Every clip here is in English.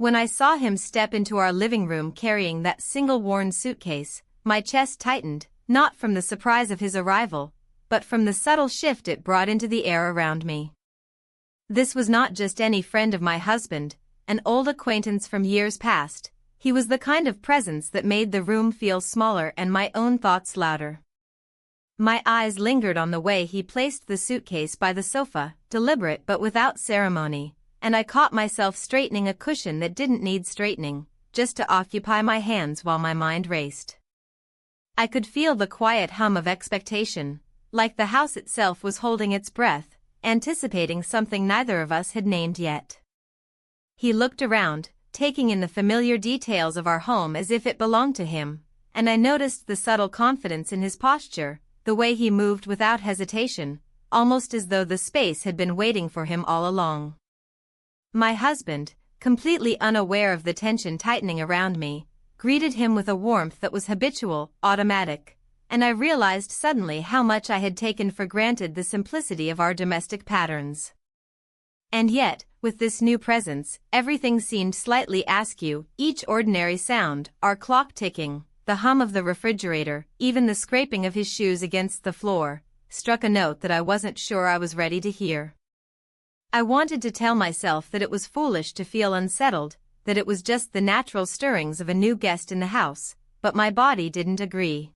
When I saw him step into our living room carrying that single worn suitcase, my chest tightened, not from the surprise of his arrival, but from the subtle shift it brought into the air around me. This was not just any friend of my husband, an old acquaintance from years past. He was the kind of presence that made the room feel smaller and my own thoughts louder. My eyes lingered on the way he placed the suitcase by the sofa, deliberate but without ceremony, and I caught myself straightening a cushion that didn't need straightening, just to occupy my hands while my mind raced. I could feel the quiet hum of expectation, like the house itself was holding its breath, anticipating something neither of us had named yet. He looked around, taking in the familiar details of our home as if it belonged to him, and I noticed the subtle confidence in his posture, the way he moved without hesitation, almost as though the space had been waiting for him all along. My husband, completely unaware of the tension tightening around me, greeted him with a warmth that was habitual, automatic, and I realized suddenly how much I had taken for granted the simplicity of our domestic patterns. And yet, with this new presence, everything seemed slightly askew, each ordinary sound, our clock ticking, the hum of the refrigerator, even the scraping of his shoes against the floor, struck a note that I wasn't sure I was ready to hear. I wanted to tell myself that it was foolish to feel unsettled, that it was just the natural stirrings of a new guest in the house, but my body didn't agree.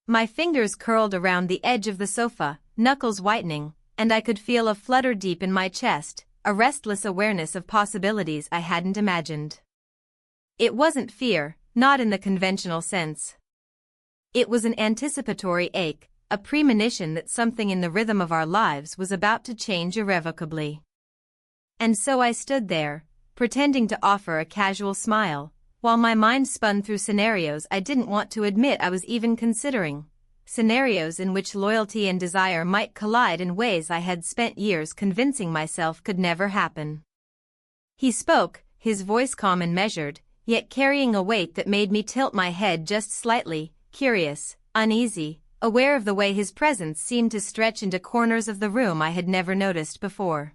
My fingers curled around the edge of the sofa, knuckles whitening, and I could feel a flutter deep in my chest, a restless awareness of possibilities I hadn't imagined. It wasn't fear, not in the conventional sense. It was an anticipatory ache, a premonition that something in the rhythm of our lives was about to change irrevocably. And so I stood there, pretending to offer a casual smile, while my mind spun through scenarios I didn't want to admit I was even considering. Scenarios in which loyalty and desire might collide in ways I had spent years convincing myself could never happen. He spoke, his voice calm and measured, yet carrying a weight that made me tilt my head just slightly, curious, uneasy, aware of the way his presence seemed to stretch into corners of the room I had never noticed before.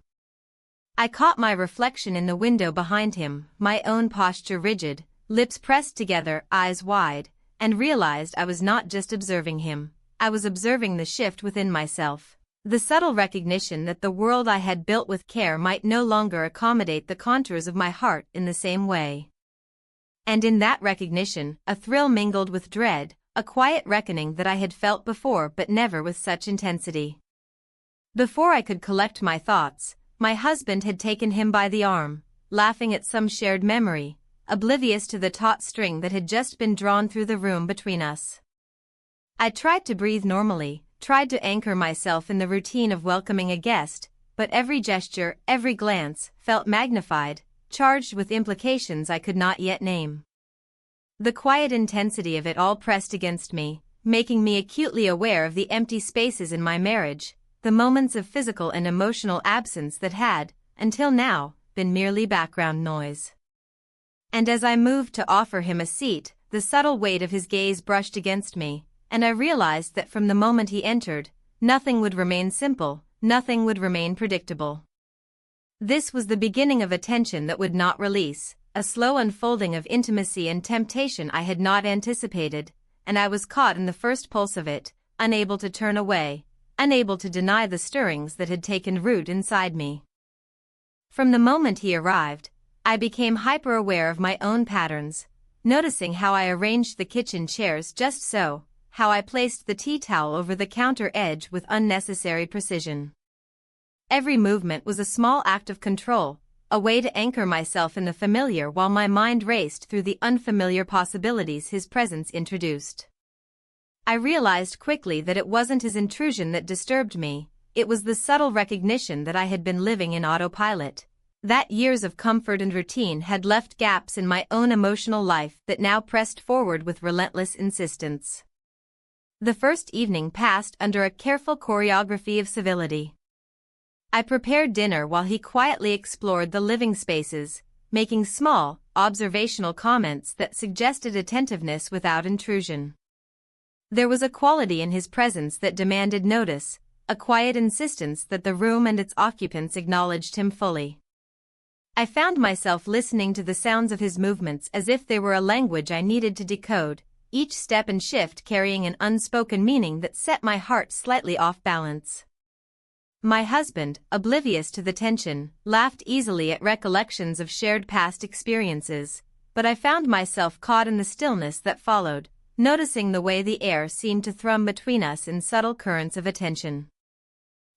I caught my reflection in the window behind him, my own posture rigid, lips pressed together, eyes wide, and realized I was not just observing him, I was observing the shift within myself, the subtle recognition that the world I had built with care might no longer accommodate the contours of my heart in the same way. And in that recognition, a thrill mingled with dread, a quiet reckoning that I had felt before but never with such intensity. Before I could collect my thoughts, my husband had taken him by the arm, laughing at some shared memory, oblivious to the taut string that had just been drawn through the room between us. I tried to breathe normally, tried to anchor myself in the routine of welcoming a guest, but every gesture, every glance, felt magnified, charged with implications I could not yet name. The quiet intensity of it all pressed against me, making me acutely aware of the empty spaces in my marriage, the moments of physical and emotional absence that had, until now, been merely background noise. And as I moved to offer him a seat, the subtle weight of his gaze brushed against me, and I realized that from the moment he entered, nothing would remain simple, nothing would remain predictable. This was the beginning of a tension that would not release, a slow unfolding of intimacy and temptation I had not anticipated, and I was caught in the first pulse of it, unable to turn away, unable to deny the stirrings that had taken root inside me. From the moment he arrived, I became hyper-aware of my own patterns, noticing how I arranged the kitchen chairs just so, how I placed the tea towel over the counter edge with unnecessary precision. Every movement was a small act of control, a way to anchor myself in the familiar while my mind raced through the unfamiliar possibilities his presence introduced. I realized quickly that it wasn't his intrusion that disturbed me, it was the subtle recognition that I had been living in autopilot, that years of comfort and routine had left gaps in my own emotional life that now pressed forward with relentless insistence. The first evening passed under a careful choreography of civility. I prepared dinner while he quietly explored the living spaces, making small, observational comments that suggested attentiveness without intrusion. There was a quality in his presence that demanded notice, a quiet insistence that the room and its occupants acknowledged him fully. I found myself listening to the sounds of his movements as if they were a language I needed to decode, each step and shift carrying an unspoken meaning that set my heart slightly off balance. My husband, oblivious to the tension, laughed easily at recollections of shared past experiences, but I found myself caught in the stillness that followed, noticing the way the air seemed to thrum between us in subtle currents of attention.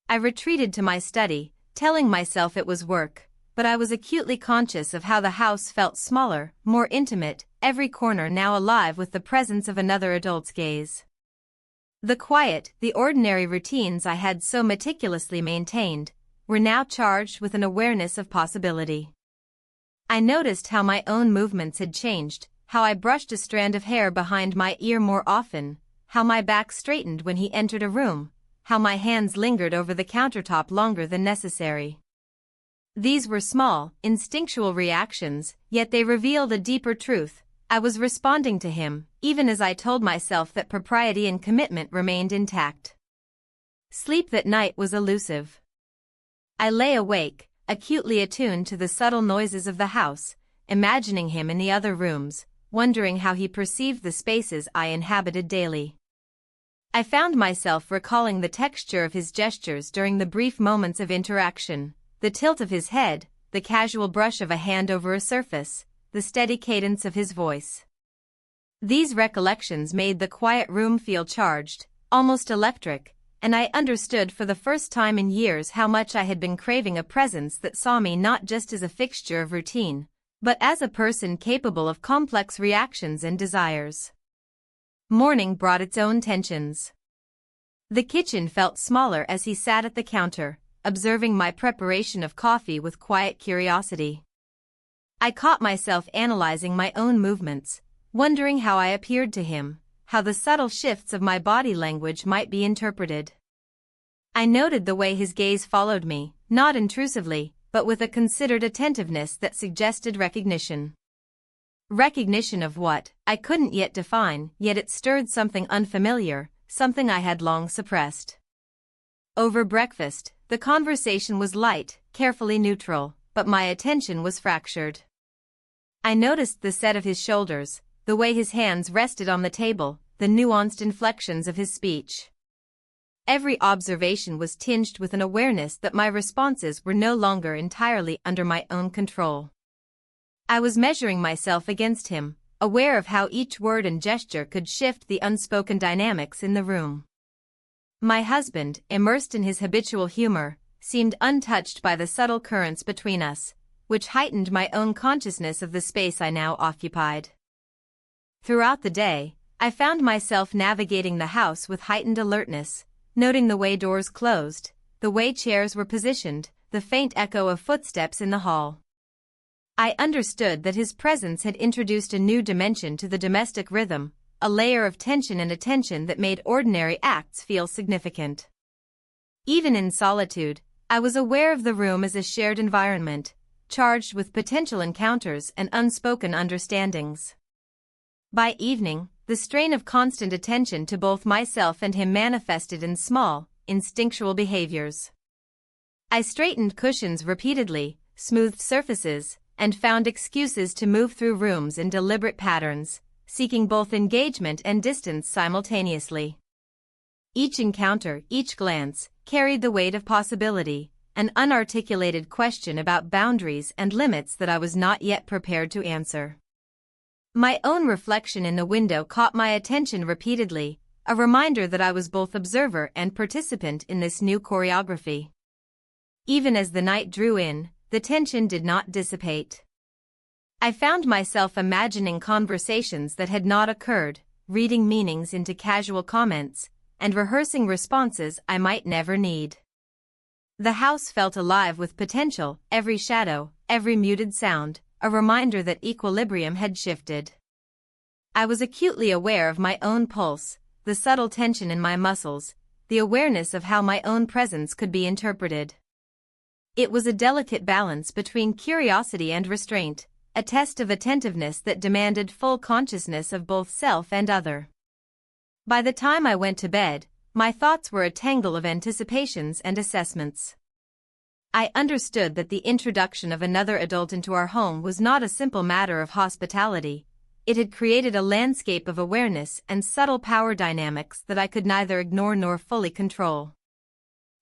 I retreated to my study, telling myself it was work, but I was acutely conscious of how the house felt smaller, more intimate, every corner now alive with the presence of another adult's gaze. The quiet, the ordinary routines I had so meticulously maintained, were now charged with an awareness of possibility. I noticed how my own movements had changed, how I brushed a strand of hair behind my ear more often, how my back straightened when he entered a room, how my hands lingered over the countertop longer than necessary. These were small, instinctual reactions, yet they revealed a deeper truth. I was responding to him, even as I told myself that propriety and commitment remained intact. Sleep that night was elusive. I lay awake, acutely attuned to the subtle noises of the house, imagining him in the other rooms, wondering how he perceived the spaces I inhabited daily. I found myself recalling the texture of his gestures during the brief moments of interaction, the tilt of his head, the casual brush of a hand over a surface, the steady cadence of his voice. These recollections made the quiet room feel charged, almost electric, and I understood for the first time in years how much I had been craving a presence that saw me not just as a fixture of routine, but as a person capable of complex reactions and desires. Morning brought its own tensions. The kitchen felt smaller as he sat at the counter, observing my preparation of coffee with quiet curiosity. I caught myself analyzing my own movements, wondering how I appeared to him, how the subtle shifts of my body language might be interpreted. I noted the way his gaze followed me, not intrusively, but with a considered attentiveness that suggested recognition. Recognition of what, I couldn't yet define, yet it stirred something unfamiliar, something I had long suppressed. Over breakfast, the conversation was light, carefully neutral, but my attention was fractured. I noticed the set of his shoulders, the way his hands rested on the table, the nuanced inflections of his speech. Every observation was tinged with an awareness that my responses were no longer entirely under my own control. I was measuring myself against him, aware of how each word and gesture could shift the unspoken dynamics in the room. My husband, immersed in his habitual humor, seemed untouched by the subtle currents between us, which heightened my own consciousness of the space I now occupied. Throughout the day, I found myself navigating the house with heightened alertness, noting the way doors closed, the way chairs were positioned, the faint echo of footsteps in the hall. I understood that his presence had introduced a new dimension to the domestic rhythm, a layer of tension and attention that made ordinary acts feel significant. Even in solitude, I was aware of the room as a shared environment, charged with potential encounters and unspoken understandings. By evening, the strain of constant attention to both myself and him manifested in small, instinctual behaviors. I straightened cushions repeatedly, smoothed surfaces, and found excuses to move through rooms in deliberate patterns, seeking both engagement and distance simultaneously. Each encounter, each glance, carried the weight of possibility, an unarticulated question about boundaries and limits that I was not yet prepared to answer. My own reflection in the window caught my attention repeatedly, a reminder that I was both observer and participant in this new choreography. Even as the night drew in, the tension did not dissipate. I found myself imagining conversations that had not occurred, reading meanings into casual comments, and rehearsing responses I might never need. The house felt alive with potential, every shadow, every muted sound, a reminder that equilibrium had shifted. I was acutely aware of my own pulse, the subtle tension in my muscles, the awareness of how my own presence could be interpreted. It was a delicate balance between curiosity and restraint, a test of attentiveness that demanded full consciousness of both self and other. By the time I went to bed, my thoughts were a tangle of anticipations and assessments. I understood that the introduction of another adult into our home was not a simple matter of hospitality. It had created a landscape of awareness and subtle power dynamics that I could neither ignore nor fully control.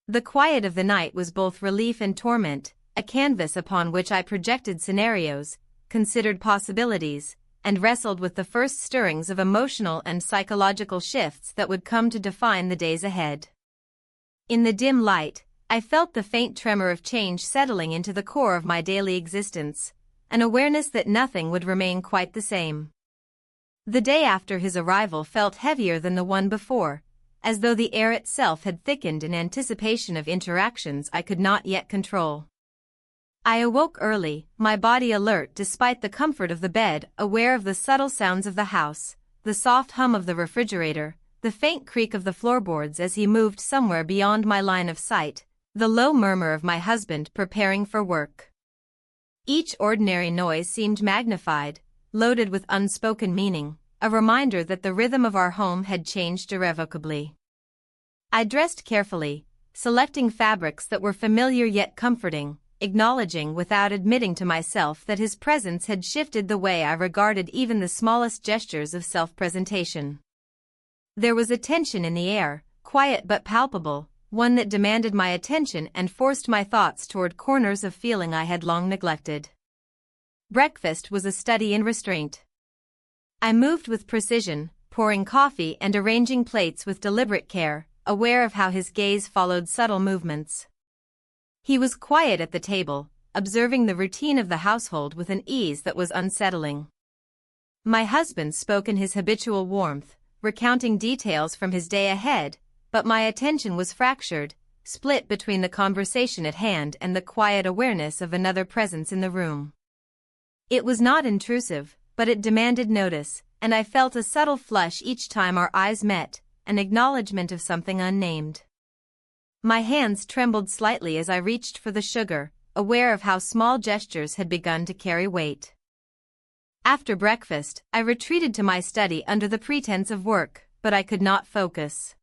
The quiet of the night was both relief and torment, a canvas upon which I projected scenarios, considered possibilities, and wrestled with the first stirrings of emotional and psychological shifts that would come to define the days ahead. In the dim light, I felt the faint tremor of change settling into the core of my daily existence, an awareness that nothing would remain quite the same. The day after his arrival felt heavier than the one before, as though the air itself had thickened in anticipation of interactions I could not yet control. I awoke early, my body alert despite the comfort of the bed, aware of the subtle sounds of the house, the soft hum of the refrigerator, the faint creak of the floorboards as he moved somewhere beyond my line of sight, the low murmur of my husband preparing for work. Each ordinary noise seemed magnified, loaded with unspoken meaning, a reminder that the rhythm of our home had changed irrevocably. I dressed carefully, selecting fabrics that were familiar yet comforting, acknowledging without admitting to myself that his presence had shifted the way I regarded even the smallest gestures of self-presentation. There was a tension in the air, quiet but palpable, one that demanded my attention and forced my thoughts toward corners of feeling I had long neglected. Breakfast was a study in restraint. I moved with precision, pouring coffee and arranging plates with deliberate care, aware of how his gaze followed subtle movements. He was quiet at the table, observing the routine of the household with an ease that was unsettling. My husband spoke in his habitual warmth, recounting details from his day ahead, but my attention was fractured, split between the conversation at hand and the quiet awareness of another presence in the room. It was not intrusive, but it demanded notice, and I felt a subtle flush each time our eyes met, an acknowledgement of something unnamed. My hands trembled slightly as I reached for the sugar, aware of how small gestures had begun to carry weight. After breakfast, I retreated to my study under the pretense of work, but I could not focus.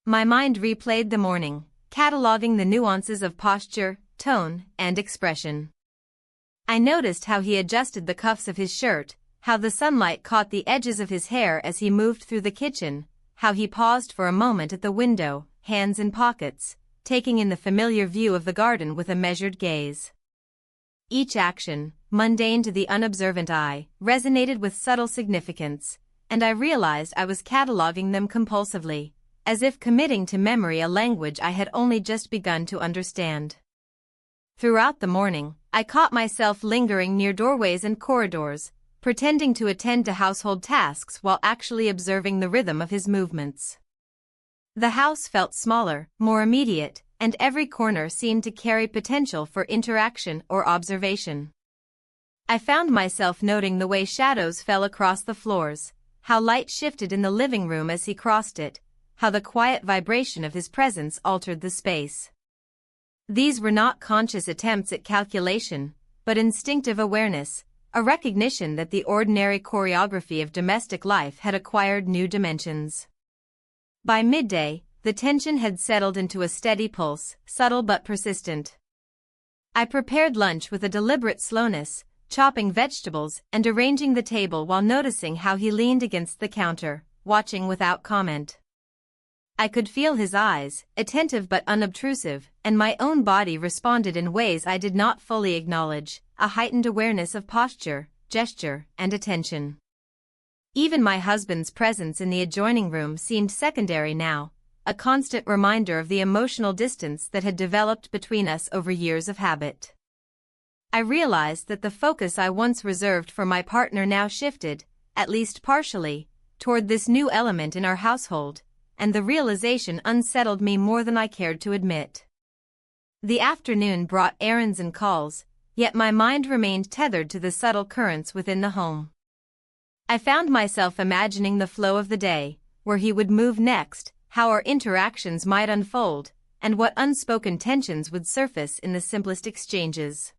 My mind replayed the morning, cataloging the nuances of posture, tone, and expression. I noticed how he adjusted the cuffs of his shirt, how the sunlight caught the edges of his hair as he moved through the kitchen, how he paused for a moment at the window, hands in pockets, taking in the familiar view of the garden with a measured gaze. Each action, mundane to the unobservant eye, resonated with subtle significance, and I realized I was cataloging them compulsively, as if committing to memory a language I had only just begun to understand. Throughout the morning, I caught myself lingering near doorways and corridors, pretending to attend to household tasks while actually observing the rhythm of his movements. The house felt smaller, more immediate, and every corner seemed to carry potential for interaction or observation. I found myself noting the way shadows fell across the floors, how light shifted in the living room as he crossed it, how the quiet vibration of his presence altered the space. These were not conscious attempts at calculation, but instinctive awareness, a recognition that the ordinary choreography of domestic life had acquired new dimensions. By midday, the tension had settled into a steady pulse, subtle but persistent. I prepared lunch with a deliberate slowness, chopping vegetables and arranging the table while noticing how he leaned against the counter, watching without comment. I could feel his eyes, attentive but unobtrusive, and my own body responded in ways I did not fully acknowledge, a heightened awareness of posture, gesture, and attention. Even my husband's presence in the adjoining room seemed secondary now, a constant reminder of the emotional distance that had developed between us over years of habit. I realized that the focus I once reserved for my partner now shifted, at least partially, toward this new element in our household, and the realization unsettled me more than I cared to admit. The afternoon brought errands and calls, yet my mind remained tethered to the subtle currents within the home. I found myself imagining the flow of the day, where he would move next, how our interactions might unfold, and what unspoken tensions would surface in the simplest exchanges.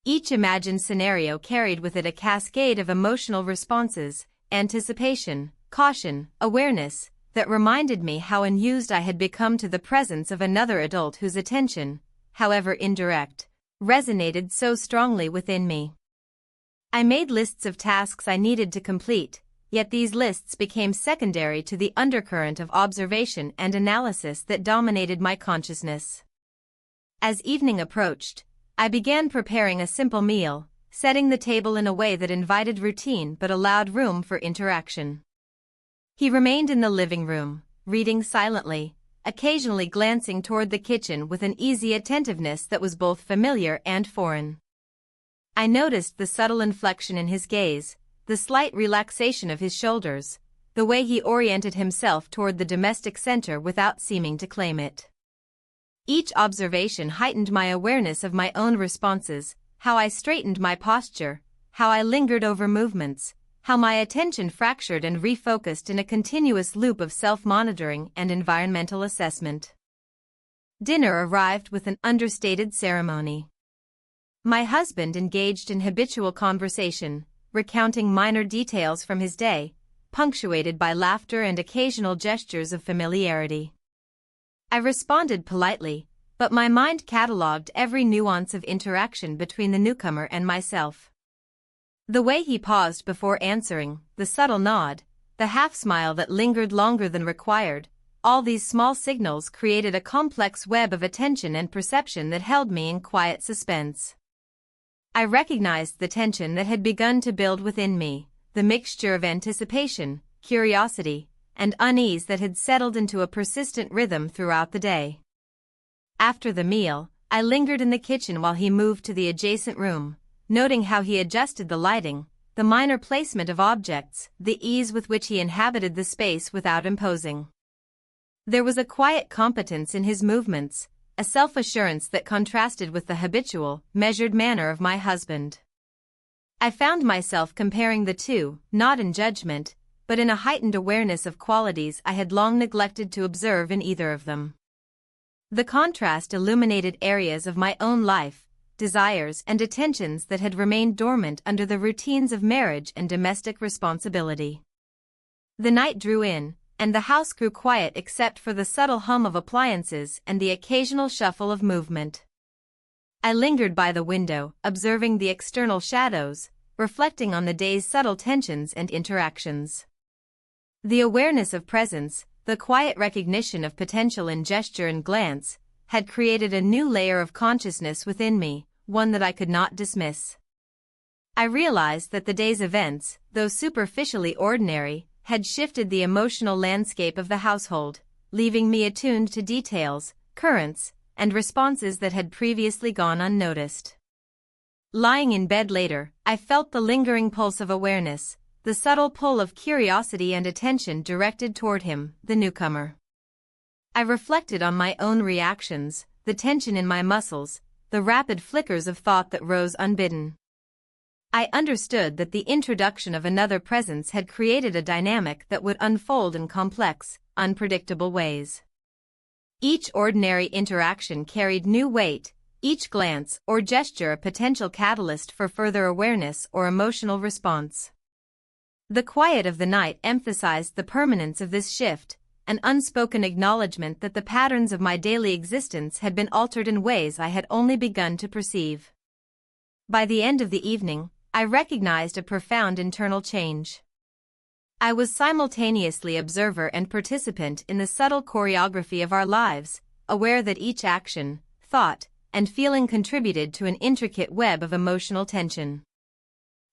Each imagined scenario carried with it a cascade of emotional responses, anticipation, caution, awareness, that reminded me how unused I had become to the presence of another adult whose attention, however indirect, resonated so strongly within me. I made lists of tasks I needed to complete, yet these lists became secondary to the undercurrent of observation and analysis that dominated my consciousness. As evening approached, I began preparing a simple meal, setting the table in a way that invited routine but allowed room for interaction. He remained in the living room, reading silently, occasionally glancing toward the kitchen with an easy attentiveness that was both familiar and foreign. I noticed the subtle inflection in his gaze, the slight relaxation of his shoulders, the way he oriented himself toward the domestic center without seeming to claim it. Each observation heightened my awareness of my own responses, how I straightened my posture, how I lingered over movements, how my attention fractured and refocused in a continuous loop of self-monitoring and environmental assessment. Dinner arrived with an understated ceremony. My husband engaged in habitual conversation, recounting minor details from his day, punctuated by laughter and occasional gestures of familiarity. I responded politely, but my mind catalogued every nuance of interaction between the newcomer and myself. The way he paused before answering, the subtle nod, the half-smile that lingered longer than required, all these small signals created a complex web of attention and perception that held me in quiet suspense. I recognized the tension that had begun to build within me, the mixture of anticipation, curiosity, and unease that had settled into a persistent rhythm throughout the day. After the meal, I lingered in the kitchen while he moved to the adjacent room, noting how he adjusted the lighting, the minor placement of objects, the ease with which he inhabited the space without imposing. There was a quiet competence in his movements, a self-assurance that contrasted with the habitual, measured manner of my husband. I found myself comparing the two, not in judgment, but in a heightened awareness of qualities I had long neglected to observe in either of them. The contrast illuminated areas of my own life, desires and attentions that had remained dormant under the routines of marriage and domestic responsibility. The night drew in, and the house grew quiet except for the subtle hum of appliances and the occasional shuffle of movement. I lingered by the window, observing the external shadows, reflecting on the day's subtle tensions and interactions. The awareness of presence, the quiet recognition of potential in gesture and glance, had created a new layer of consciousness within me, one that I could not dismiss. I realized that the day's events, though superficially ordinary, had shifted the emotional landscape of the household, leaving me attuned to details, currents, and responses that had previously gone unnoticed. Lying in bed later, I felt the lingering pulse of awareness, the subtle pull of curiosity and attention directed toward him, the newcomer. I reflected on my own reactions, the tension in my muscles, the rapid flickers of thought that rose unbidden. I understood that the introduction of another presence had created a dynamic that would unfold in complex, unpredictable ways. Each ordinary interaction carried new weight, each glance or gesture a potential catalyst for further awareness or emotional response. The quiet of the night emphasized the permanence of this shift, an unspoken acknowledgement that the patterns of my daily existence had been altered in ways I had only begun to perceive. By the end of the evening, I recognized a profound internal change. I was simultaneously observer and participant in the subtle choreography of our lives, aware that each action, thought, and feeling contributed to an intricate web of emotional tension.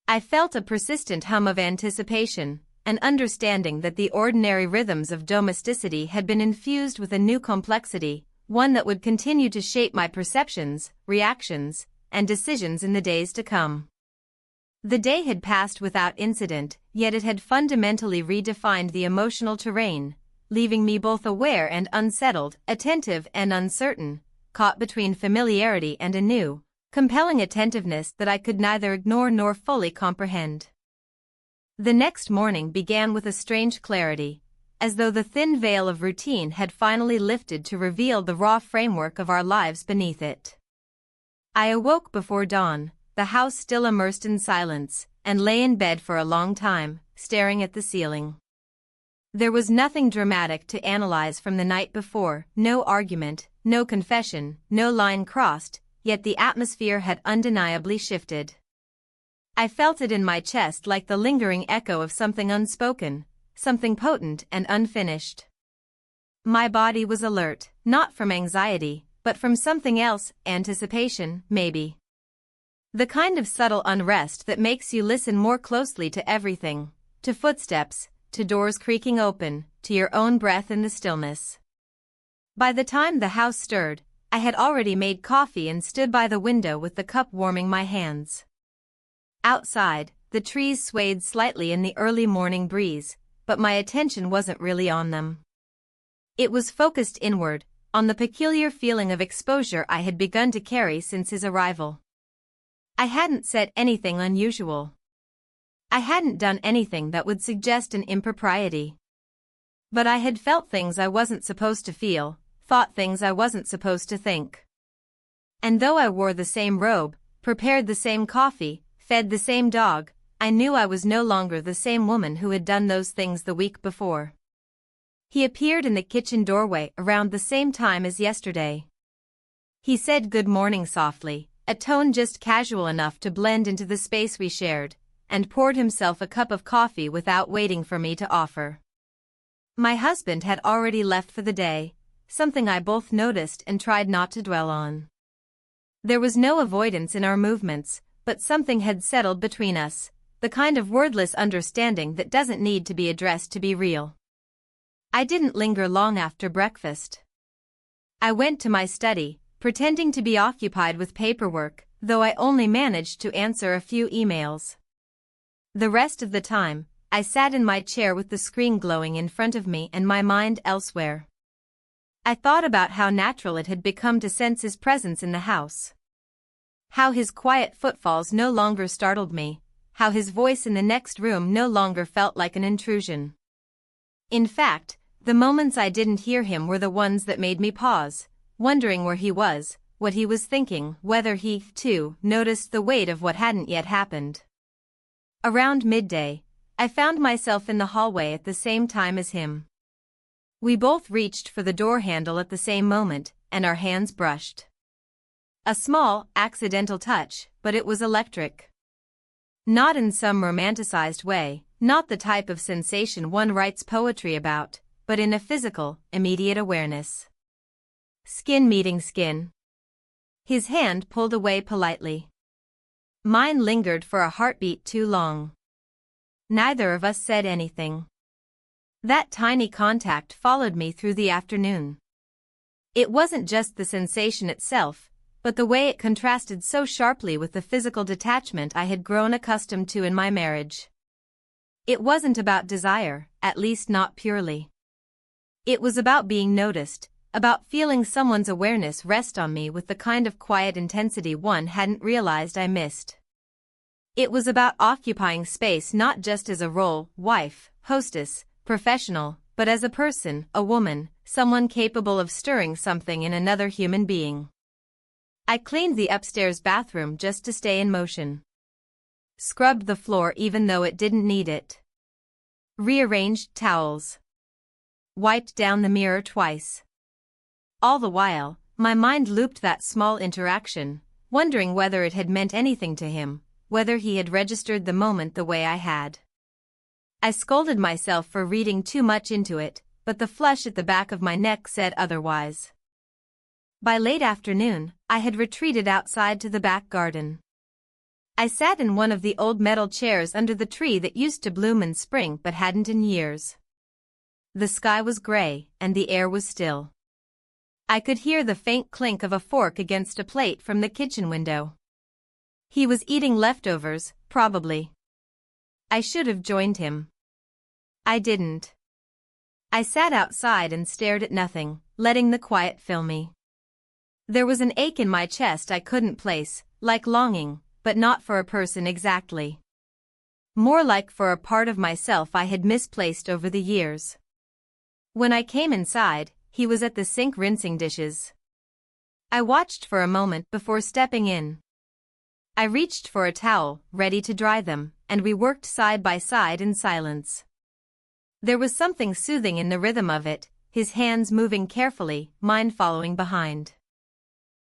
I felt a persistent hum of anticipation, an understanding that the ordinary rhythms of domesticity had been infused with a new complexity, one that would continue to shape my perceptions, reactions, and decisions in the days to come. The day had passed without incident, yet it had fundamentally redefined the emotional terrain, leaving me both aware and unsettled, attentive and uncertain, caught between familiarity and a new, compelling attentiveness that I could neither ignore nor fully comprehend. The next morning began with a strange clarity, as though the thin veil of routine had finally lifted to reveal the raw framework of our lives beneath it. I awoke before dawn, the house still immersed in silence, and lay in bed for a long time, staring at the ceiling. There was nothing dramatic to analyze from the night before, no argument, no confession, no line crossed, yet the atmosphere had undeniably shifted. I felt it in my chest like the lingering echo of something unspoken, something potent and unfinished. My body was alert, not from anxiety, but from something else, anticipation, maybe. The kind of subtle unrest that makes you listen more closely to everything, to footsteps, to doors creaking open, to your own breath in the stillness. By the time the house stirred, I had already made coffee and stood by the window with the cup warming my hands. Outside, the trees swayed slightly in the early morning breeze, but my attention wasn't really on them. It was focused inward, on the peculiar feeling of exposure I had begun to carry since his arrival. I hadn't said anything unusual. I hadn't done anything that would suggest an impropriety. But I had felt things I wasn't supposed to feel, thought things I wasn't supposed to think. And though I wore the same robe, prepared the same coffee, fed the same dog, I knew I was no longer the same woman who had done those things the week before. He appeared in the kitchen doorway around the same time as yesterday. He said good morning softly, a tone just casual enough to blend into the space we shared, and poured himself a cup of coffee without waiting for me to offer. My husband had already left for the day, something I both noticed and tried not to dwell on. There was no avoidance in our movements, but something had settled between us, the kind of wordless understanding that doesn't need to be addressed to be real. I didn't linger long after breakfast. I went to my study, pretending to be occupied with paperwork, though I only managed to answer a few emails. The rest of the time, I sat in my chair with the screen glowing in front of me and my mind elsewhere. I thought about how natural it had become to sense his presence in the house. How his quiet footfalls no longer startled me, how his voice in the next room no longer felt like an intrusion. In fact, the moments I didn't hear him were the ones that made me pause, wondering where he was, what he was thinking, whether he, too, noticed the weight of what hadn't yet happened. Around midday, I found myself in the hallway at the same time as him. We both reached for the door handle at the same moment, and our hands brushed. A small, accidental touch, but it was electric. Not in some romanticized way, not the type of sensation one writes poetry about, but in a physical, immediate awareness. Skin meeting skin. His hand pulled away politely. Mine lingered for a heartbeat too long. Neither of us said anything. That tiny contact followed me through the afternoon. It wasn't just the sensation itself, but the way it contrasted so sharply with the physical detachment I had grown accustomed to in my marriage. It wasn't about desire, at least not purely. It was about being noticed, about feeling someone's awareness rest on me with the kind of quiet intensity one hadn't realized I missed. It was about occupying space not just as a role, wife, hostess, professional, but as a person, a woman, someone capable of stirring something in another human being. I cleaned the upstairs bathroom just to stay in motion. Scrubbed the floor even though it didn't need it. Rearranged towels. Wiped down the mirror twice. All the while, my mind looped that small interaction, wondering whether it had meant anything to him, whether he had registered the moment the way I had. I scolded myself for reading too much into it, but the flush at the back of my neck said otherwise. By late afternoon, I had retreated outside to the back garden. I sat in one of the old metal chairs under the tree that used to bloom in spring but hadn't in years. The sky was gray, and the air was still. I could hear the faint clink of a fork against a plate from the kitchen window. He was eating leftovers, probably. I should have joined him. I didn't. I sat outside and stared at nothing, letting the quiet fill me. There was an ache in my chest I couldn't place, like longing, but not for a person exactly. More like for a part of myself I had misplaced over the years. When I came inside, he was at the sink rinsing dishes. I watched for a moment before stepping in. I reached for a towel, ready to dry them, and we worked side by side in silence. There was something soothing in the rhythm of it, his hands moving carefully, mine following behind.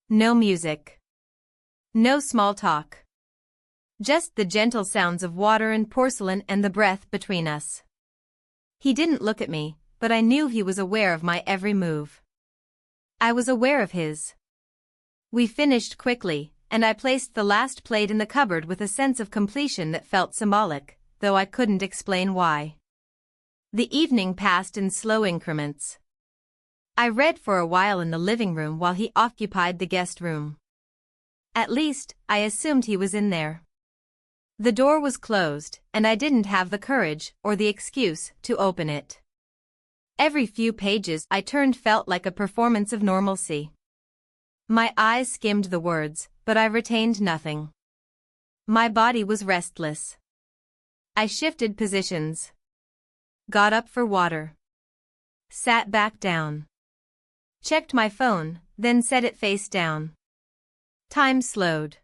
No music. No small talk. Just the gentle sounds of water and porcelain and the breath between us. He didn't look at me, but I knew he was aware of my every move. I was aware of his. We finished quickly, and I placed the last plate in the cupboard with a sense of completion that felt symbolic, though I couldn't explain why. The evening passed in slow increments. I read for a while in the living room while he occupied the guest room. At least, I assumed he was in there. The door was closed, and I didn't have the courage, or the excuse, to open it. Every few pages I turned felt like a performance of normalcy. My eyes skimmed the words, but I retained nothing. My body was restless. I shifted positions. Got up for water. Sat back down. Checked my phone, then set it face down. Time slowed.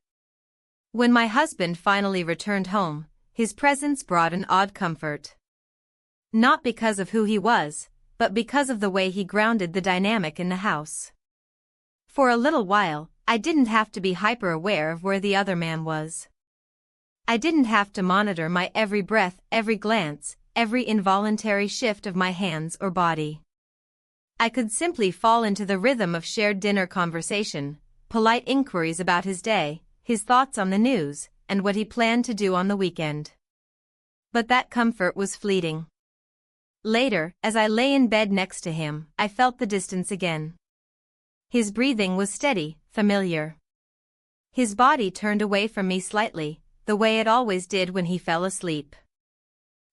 When my husband finally returned home, his presence brought an odd comfort. Not because of who he was, but because of the way he grounded the dynamic in the house. For a little while, I didn't have to be hyper-aware of where the other man was. I didn't have to monitor my every breath, every glance, every involuntary shift of my hands or body. I could simply fall into the rhythm of shared dinner conversation, polite inquiries about his day, his thoughts on the news, and what he planned to do on the weekend. But that comfort was fleeting. Later, as I lay in bed next to him, I felt the distance again. His breathing was steady, familiar. His body turned away from me slightly, the way it always did when he fell asleep.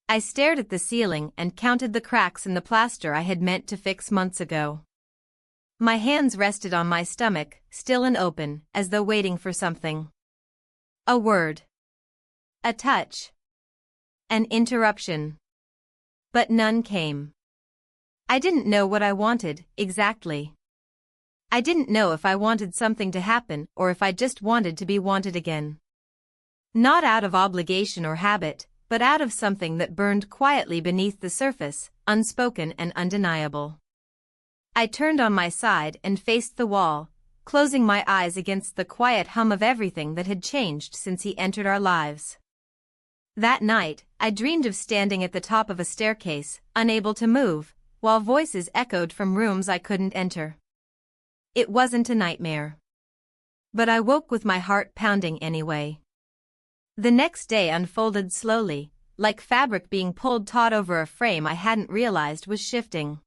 I stared at the ceiling and counted the cracks in the plaster I had meant to fix months ago. My hands rested on my stomach, still and open, as though waiting for something. A word. A touch. An interruption. But none came. I didn't know what I wanted, exactly. I didn't know if I wanted something to happen or if I just wanted to be wanted again. Not out of obligation or habit, but out of something that burned quietly beneath the surface, unspoken and undeniable. I turned on my side and faced the wall, closing my eyes against the quiet hum of everything that had changed since he entered our lives. That night, I dreamed of standing at the top of a staircase, unable to move, while voices echoed from rooms I couldn't enter. It wasn't a nightmare. But I woke with my heart pounding anyway. The next day unfolded slowly, like fabric being pulled taut over a frame I hadn't realized was shifting.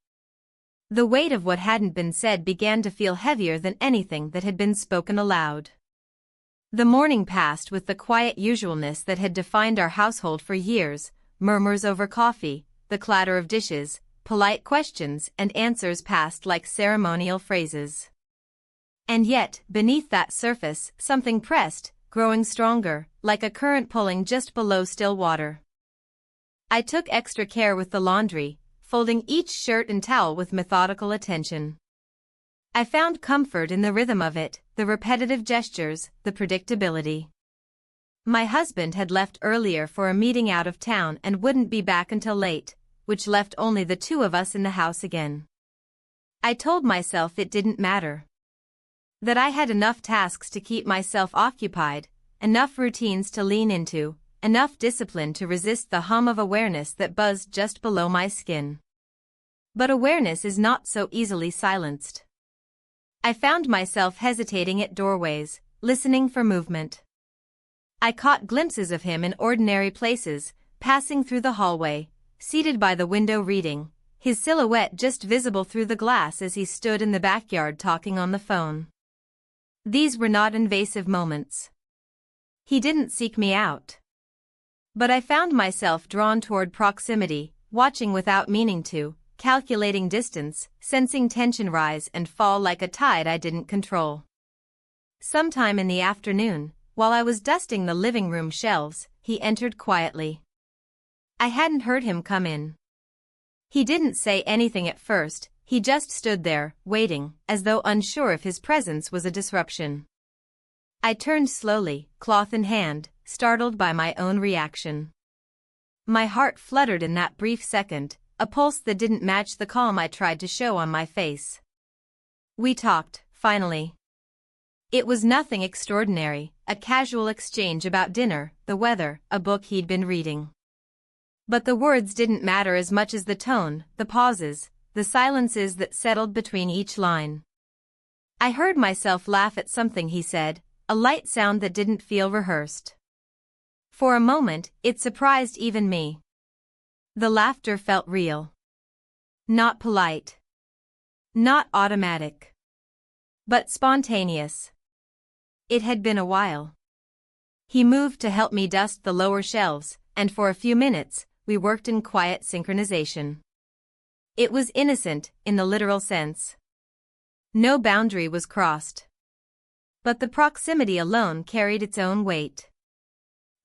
The weight of what hadn't been said began to feel heavier than anything that had been spoken aloud. The morning passed with the quiet usualness that had defined our household for years, murmurs over coffee, the clatter of dishes, polite questions and answers passed like ceremonial phrases. And yet, beneath that surface, something pressed, growing stronger, like a current pulling just below still water. I took extra care with the laundry, folding each shirt and towel with methodical attention. I found comfort in the rhythm of it, the repetitive gestures, the predictability. My husband had left earlier for a meeting out of town and wouldn't be back until late, which left only the two of us in the house again. I told myself it didn't matter. That I had enough tasks to keep myself occupied, enough routines to lean into, enough discipline to resist the hum of awareness that buzzed just below my skin. But awareness is not so easily silenced. I found myself hesitating at doorways, listening for movement. I caught glimpses of him in ordinary places, passing through the hallway, seated by the window reading, his silhouette just visible through the glass as he stood in the backyard talking on the phone. These were not invasive moments. He didn't seek me out. But I found myself drawn toward proximity, watching without meaning to, calculating distance, sensing tension rise and fall like a tide I didn't control. Sometime in the afternoon, while I was dusting the living room shelves, he entered quietly. I hadn't heard him come in. He didn't say anything at first, he just stood there, waiting, as though unsure if his presence was a disruption. I turned slowly, cloth in hand, startled by my own reaction. My heart fluttered in that brief second, a pulse that didn't match the calm I tried to show on my face. We talked, finally. It was nothing extraordinary, a casual exchange about dinner, the weather, a book he'd been reading. But the words didn't matter as much as the tone, the pauses, the silences that settled between each line. I heard myself laugh at something he said, a light sound that didn't feel rehearsed. For a moment, it surprised even me. The laughter felt real. Not polite. Not automatic. But spontaneous. It had been a while. He moved to help me dust the lower shelves, and for a few minutes, we worked in quiet synchronization. It was innocent, in the literal sense. No boundary was crossed. But the proximity alone carried its own weight.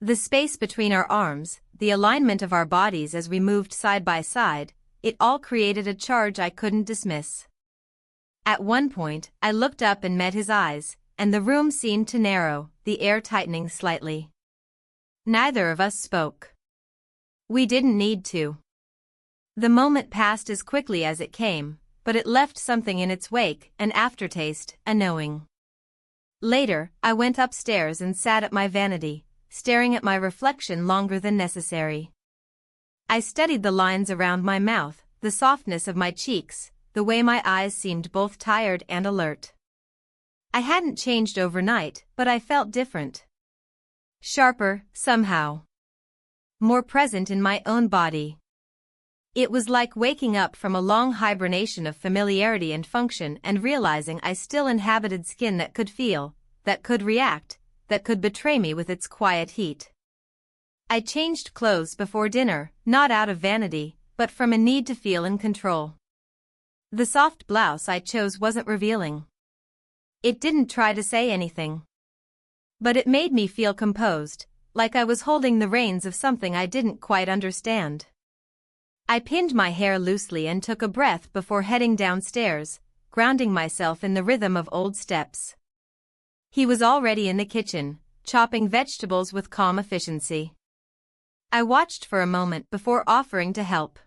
The space between our arms, the alignment of our bodies as we moved side by side, it all created a charge I couldn't dismiss. At one point, I looked up and met his eyes, and the room seemed to narrow, the air tightening slightly. Neither of us spoke. We didn't need to. The moment passed as quickly as it came, but it left something in its wake, an aftertaste, a knowing. Later, I went upstairs and sat at my vanity, staring at my reflection longer than necessary. I studied the lines around my mouth, the softness of my cheeks, the way my eyes seemed both tired and alert. I hadn't changed overnight, but I felt different. Sharper, somehow. More present in my own body. It was like waking up from a long hibernation of familiarity and function and realizing I still inhabited skin that could feel, that could react, that could betray me with its quiet heat. I changed clothes before dinner, not out of vanity, but from a need to feel in control. The soft blouse I chose wasn't revealing. It didn't try to say anything. But it made me feel composed, like I was holding the reins of something I didn't quite understand. I pinned my hair loosely and took a breath before heading downstairs, grounding myself in the rhythm of old steps. He was already in the kitchen, chopping vegetables with calm efficiency. I watched for a moment before offering to help.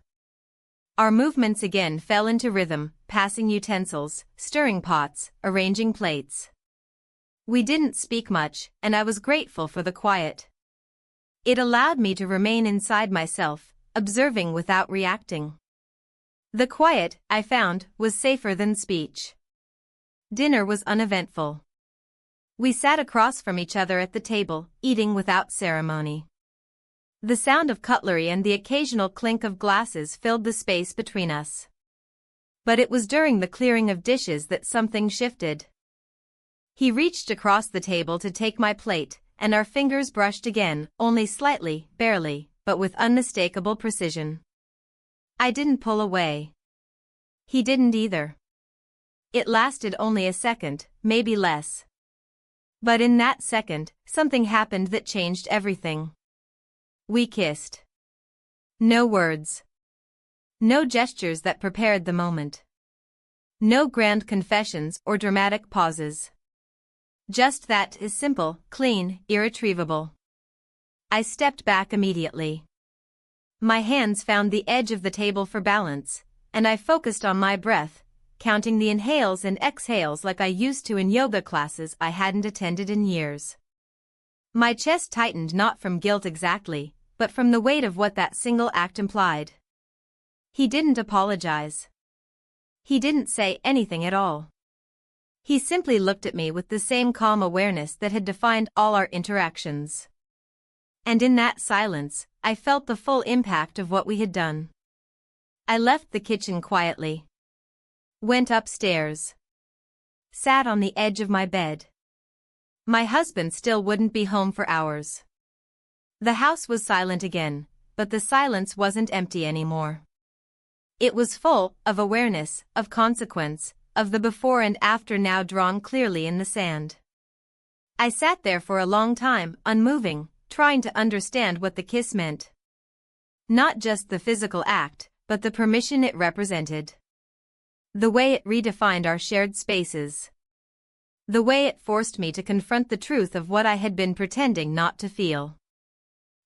Our movements again fell into rhythm, passing utensils, stirring pots, arranging plates. We didn't speak much, and I was grateful for the quiet. It allowed me to remain inside myself, observing without reacting. The quiet, I found, was safer than speech. Dinner was uneventful. We sat across from each other at the table, eating without ceremony. The sound of cutlery and the occasional clink of glasses filled the space between us. But it was during the clearing of dishes that something shifted. He reached across the table to take my plate, and our fingers brushed again, only slightly, barely, but with unmistakable precision. I didn't pull away. He didn't either. It lasted only a second, maybe less. But in that second, something happened that changed everything. We kissed. No words. No gestures that prepared the moment. No grand confessions or dramatic pauses. Just that is simple, clean, irretrievable. I stepped back immediately. My hands found the edge of the table for balance, and I focused on my breath, counting the inhales and exhales like I used to in yoga classes I hadn't attended in years. My chest tightened not from guilt exactly, but from the weight of what that single act implied. He didn't apologize. He didn't say anything at all. He simply looked at me with the same calm awareness that had defined all our interactions. And in that silence, I felt the full impact of what we had done. I left the kitchen quietly. Went upstairs. Sat on the edge of my bed. My husband still wouldn't be home for hours. The house was silent again, but the silence wasn't empty anymore. It was full of awareness, of consequence, of the before and after now drawn clearly in the sand. I sat there for a long time, unmoving, trying to understand what the kiss meant. Not just the physical act, but the permission it represented. The way it redefined our shared spaces. The way it forced me to confront the truth of what I had been pretending not to feel.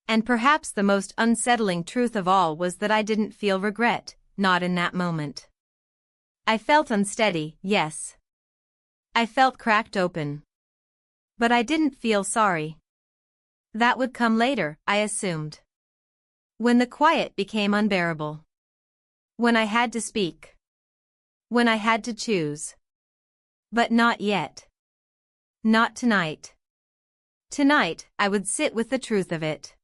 And perhaps the most unsettling truth of all was that I didn't feel regret, not in that moment. I felt unsteady, yes. I felt cracked open. But I didn't feel sorry. That would come later, I assumed. When the quiet became unbearable. When I had to speak. When I had to choose. But not yet. Not tonight. Tonight, I would sit with the truth of it.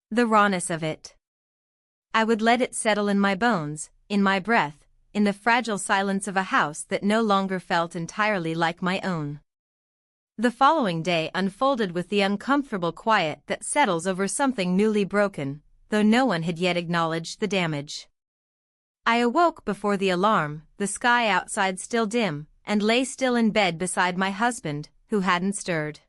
The rawness of it. I would let it settle in my bones, in my breath, in the fragile silence of a house that no longer felt entirely like my own. The following day unfolded with the uncomfortable quiet that settles over something newly broken, though no one had yet acknowledged the damage. I awoke before the alarm, the sky outside still dim, and lay still in bed beside my husband, who hadn't stirred.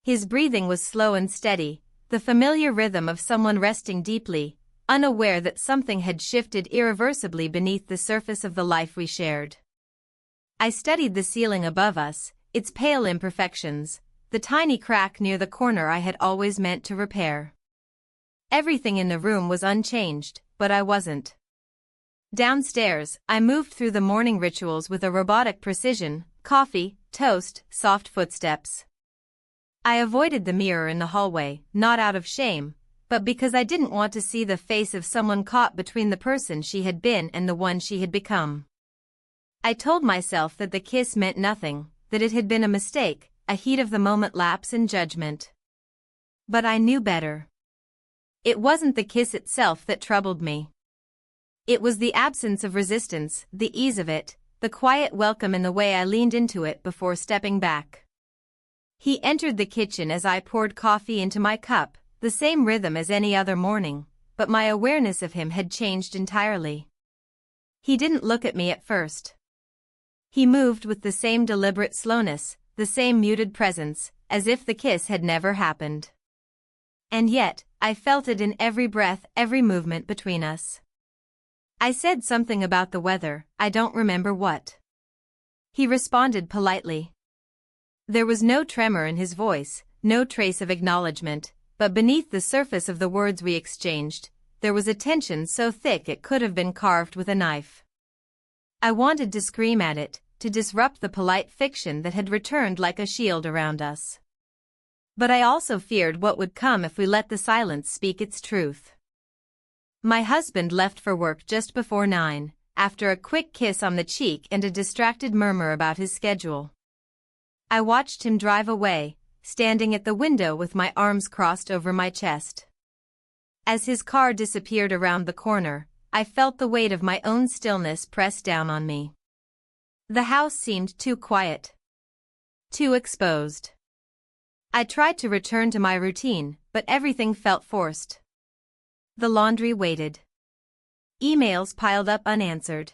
His breathing was slow and steady, the familiar rhythm of someone resting deeply, unaware that something had shifted irreversibly beneath the surface of the life we shared. I studied the ceiling above us, its pale imperfections, the tiny crack near the corner I had always meant to repair. Everything in the room was unchanged, but I wasn't. Downstairs, I moved through the morning rituals with a robotic precision: coffee, toast, soft footsteps. I avoided the mirror in the hallway, not out of shame, but because I didn't want to see the face of someone caught between the person she had been and the one she had become. I told myself that the kiss meant nothing, that it had been a mistake, a heat-of-the-moment lapse in judgment. But I knew better. It wasn't the kiss itself that troubled me. It was the absence of resistance, the ease of it, the quiet welcome in the way I leaned into it before stepping back. He entered the kitchen as I poured coffee into my cup, the same rhythm as any other morning, but my awareness of him had changed entirely. He didn't look at me at first. He moved with the same deliberate slowness, the same muted presence, as if the kiss had never happened. And yet, I felt it in every breath, every movement between us. I said something about the weather, I don't remember what. He responded politely. There was no tremor in his voice, no trace of acknowledgement, but beneath the surface of the words we exchanged, there was a tension so thick it could have been carved with a knife. I wanted to scream at it, to disrupt the polite fiction that had returned like a shield around us. But I also feared what would come if we let the silence speak its truth. My husband left for work just before 9, after a quick kiss on the cheek and a distracted murmur about his schedule. I watched him drive away, standing at the window with my arms crossed over my chest. As his car disappeared around the corner, I felt the weight of my own stillness press down on me. The house seemed too quiet. Too exposed. I tried to return to my routine, but everything felt forced. The laundry waited. Emails piled up unanswered.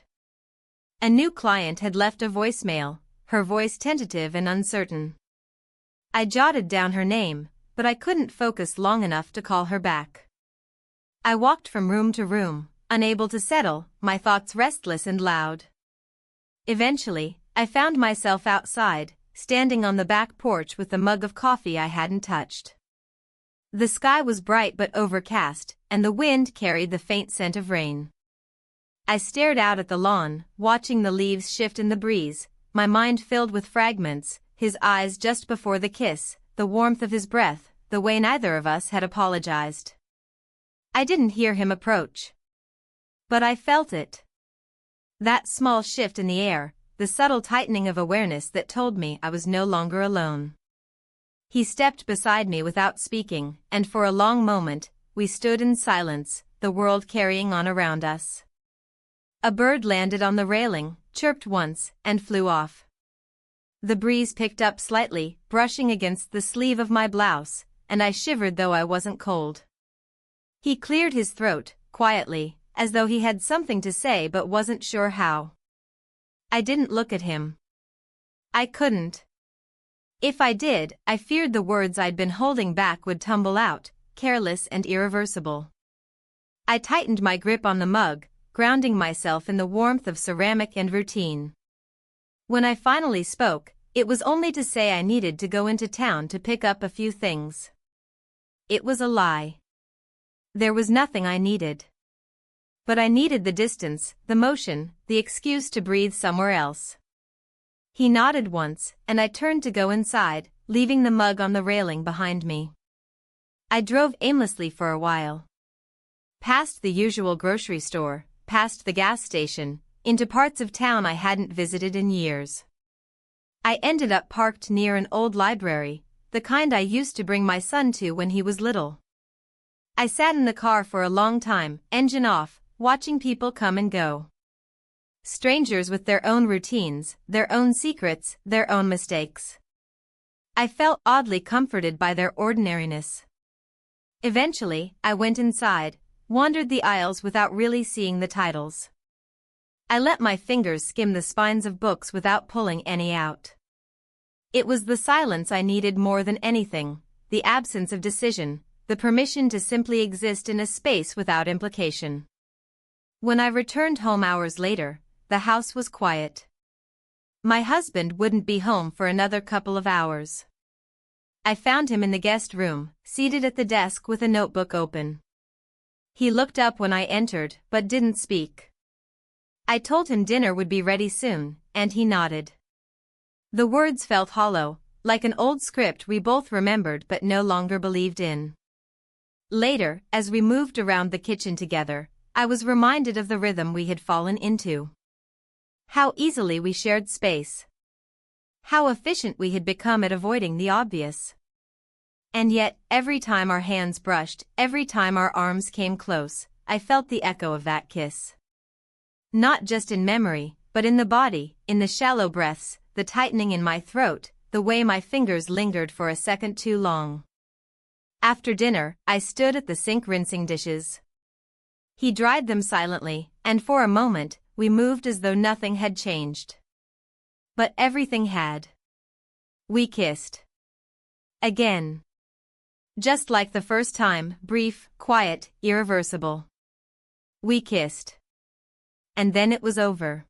A new client had left a voicemail, her voice tentative and uncertain. I jotted down her name, but I couldn't focus long enough to call her back. I walked from room to room, unable to settle, my thoughts restless and loud. Eventually, I found myself outside, standing on the back porch with the mug of coffee I hadn't touched. The sky was bright but overcast, and the wind carried the faint scent of rain. I stared out at the lawn, watching the leaves shift in the breeze, my mind filled with fragments, his eyes just before the kiss, the warmth of his breath, the way neither of us had apologized. I didn't hear him approach. But I felt it. That small shift in the air, the subtle tightening of awareness that told me I was no longer alone. He stepped beside me without speaking, and for a long moment, we stood in silence, the world carrying on around us. A bird landed on the railing, chirped once, and flew off. The breeze picked up slightly, brushing against the sleeve of my blouse, and I shivered though I wasn't cold. He cleared his throat, quietly, as though he had something to say but wasn't sure how. I didn't look at him. I couldn't. If I did, I feared the words I'd been holding back would tumble out, careless and irreversible. I tightened my grip on the mug, grounding myself in the warmth of ceramic and routine. When I finally spoke, it was only to say I needed to go into town to pick up a few things. It was a lie. There was nothing I needed. But I needed the distance, the motion, the excuse to breathe somewhere else. He nodded once, and I turned to go inside, leaving the mug on the railing behind me. I drove aimlessly for a while. Past the usual grocery store, past the gas station, into parts of town I hadn't visited in years. I ended up parked near an old library, the kind I used to bring my son to when he was little. I sat in the car for a long time, engine off, watching people come and go. Strangers with their own routines, their own secrets, their own mistakes. I felt oddly comforted by their ordinariness. Eventually, I went inside, wandered the aisles without really seeing the titles. I let my fingers skim the spines of books without pulling any out. It was the silence I needed more than anything, the absence of decision, the permission to simply exist in a space without implication. When I returned home hours later, the house was quiet. My husband wouldn't be home for another couple of hours. I found him in the guest room, seated at the desk with a notebook open. He looked up when I entered, but didn't speak. I told him dinner would be ready soon, and he nodded. The words felt hollow, like an old script we both remembered but no longer believed in. Later, as we moved around the kitchen together, I was reminded of the rhythm we had fallen into. How easily we shared space. How efficient we had become at avoiding the obvious. And yet, every time our hands brushed, every time our arms came close, I felt the echo of that kiss. Not just in memory, but in the body, in the shallow breaths, the tightening in my throat, the way my fingers lingered for a second too long. After dinner, I stood at the sink rinsing dishes. He dried them silently, and for a moment, we moved as though nothing had changed. But everything had. We kissed. Again. Just like the first time, brief, quiet, irreversible. We kissed. And then it was over.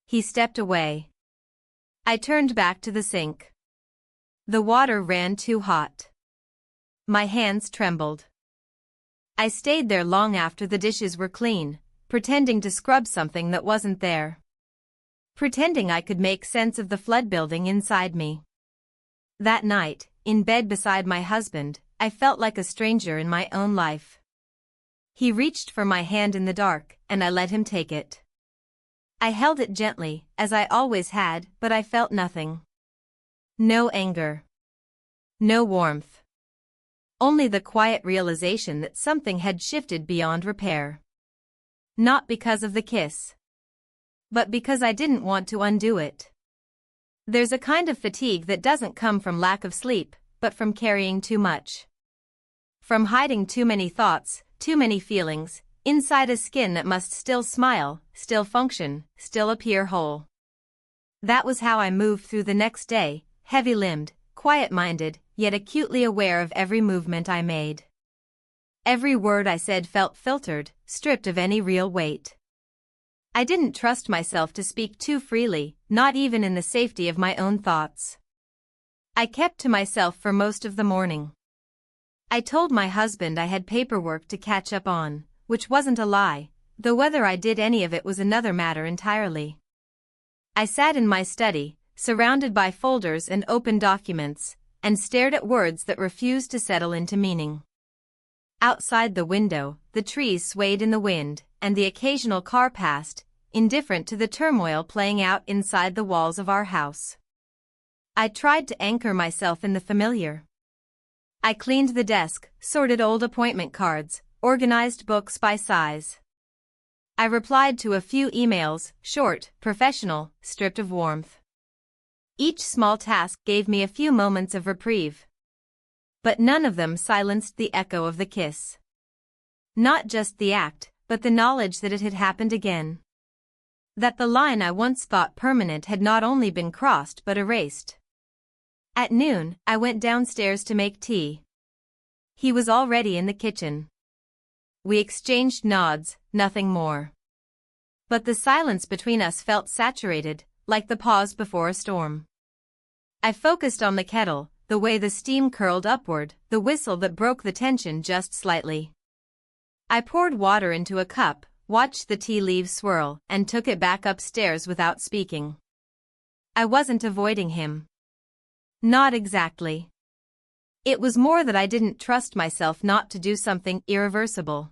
He stepped away. I turned back to the sink. The water ran too hot. My hands trembled. I stayed there long after the dishes were clean, pretending to scrub something that wasn't there. Pretending I could make sense of the flood building inside me. That night, in bed beside my husband, I felt like a stranger in my own life. He reached for my hand in the dark, and I let him take it. I held it gently, as I always had, but I felt nothing. No anger. No warmth. Only the quiet realization that something had shifted beyond repair. Not because of the kiss. But because I didn't want to undo it. There's a kind of fatigue that doesn't come from lack of sleep, but from carrying too much. From hiding too many thoughts, too many feelings, inside a skin that must still smile, still function, still appear whole. That was how I moved through the next day, heavy-limbed, quiet-minded, yet acutely aware of every movement I made. Every word I said felt filtered, stripped of any real weight. I didn't trust myself to speak too freely, not even in the safety of my own thoughts. I kept to myself for most of the morning. I told my husband I had paperwork to catch up on, which wasn't a lie, though whether I did any of it was another matter entirely. I sat in my study, surrounded by folders and open documents, and stared at words that refused to settle into meaning. Outside the window, the trees swayed in the wind, and the occasional car passed, indifferent to the turmoil playing out inside the walls of our house. I tried to anchor myself in the familiar. I cleaned the desk, sorted old appointment cards, organized books by size. I replied to a few emails, short, professional, stripped of warmth. Each small task gave me a few moments of reprieve. But none of them silenced the echo of the kiss. Not just the act, but the knowledge that it had happened again. That the line I once thought permanent had not only been crossed but erased. At noon, I went downstairs to make tea. He was already in the kitchen. We exchanged nods, nothing more. But the silence between us felt saturated, like the pause before a storm. I focused on the kettle, the way the steam curled upward, the whistle that broke the tension just slightly. I poured water into a cup, watched the tea leaves swirl, and took it back upstairs without speaking. I wasn't avoiding him. Not exactly. It was more that I didn't trust myself not to do something irreversible.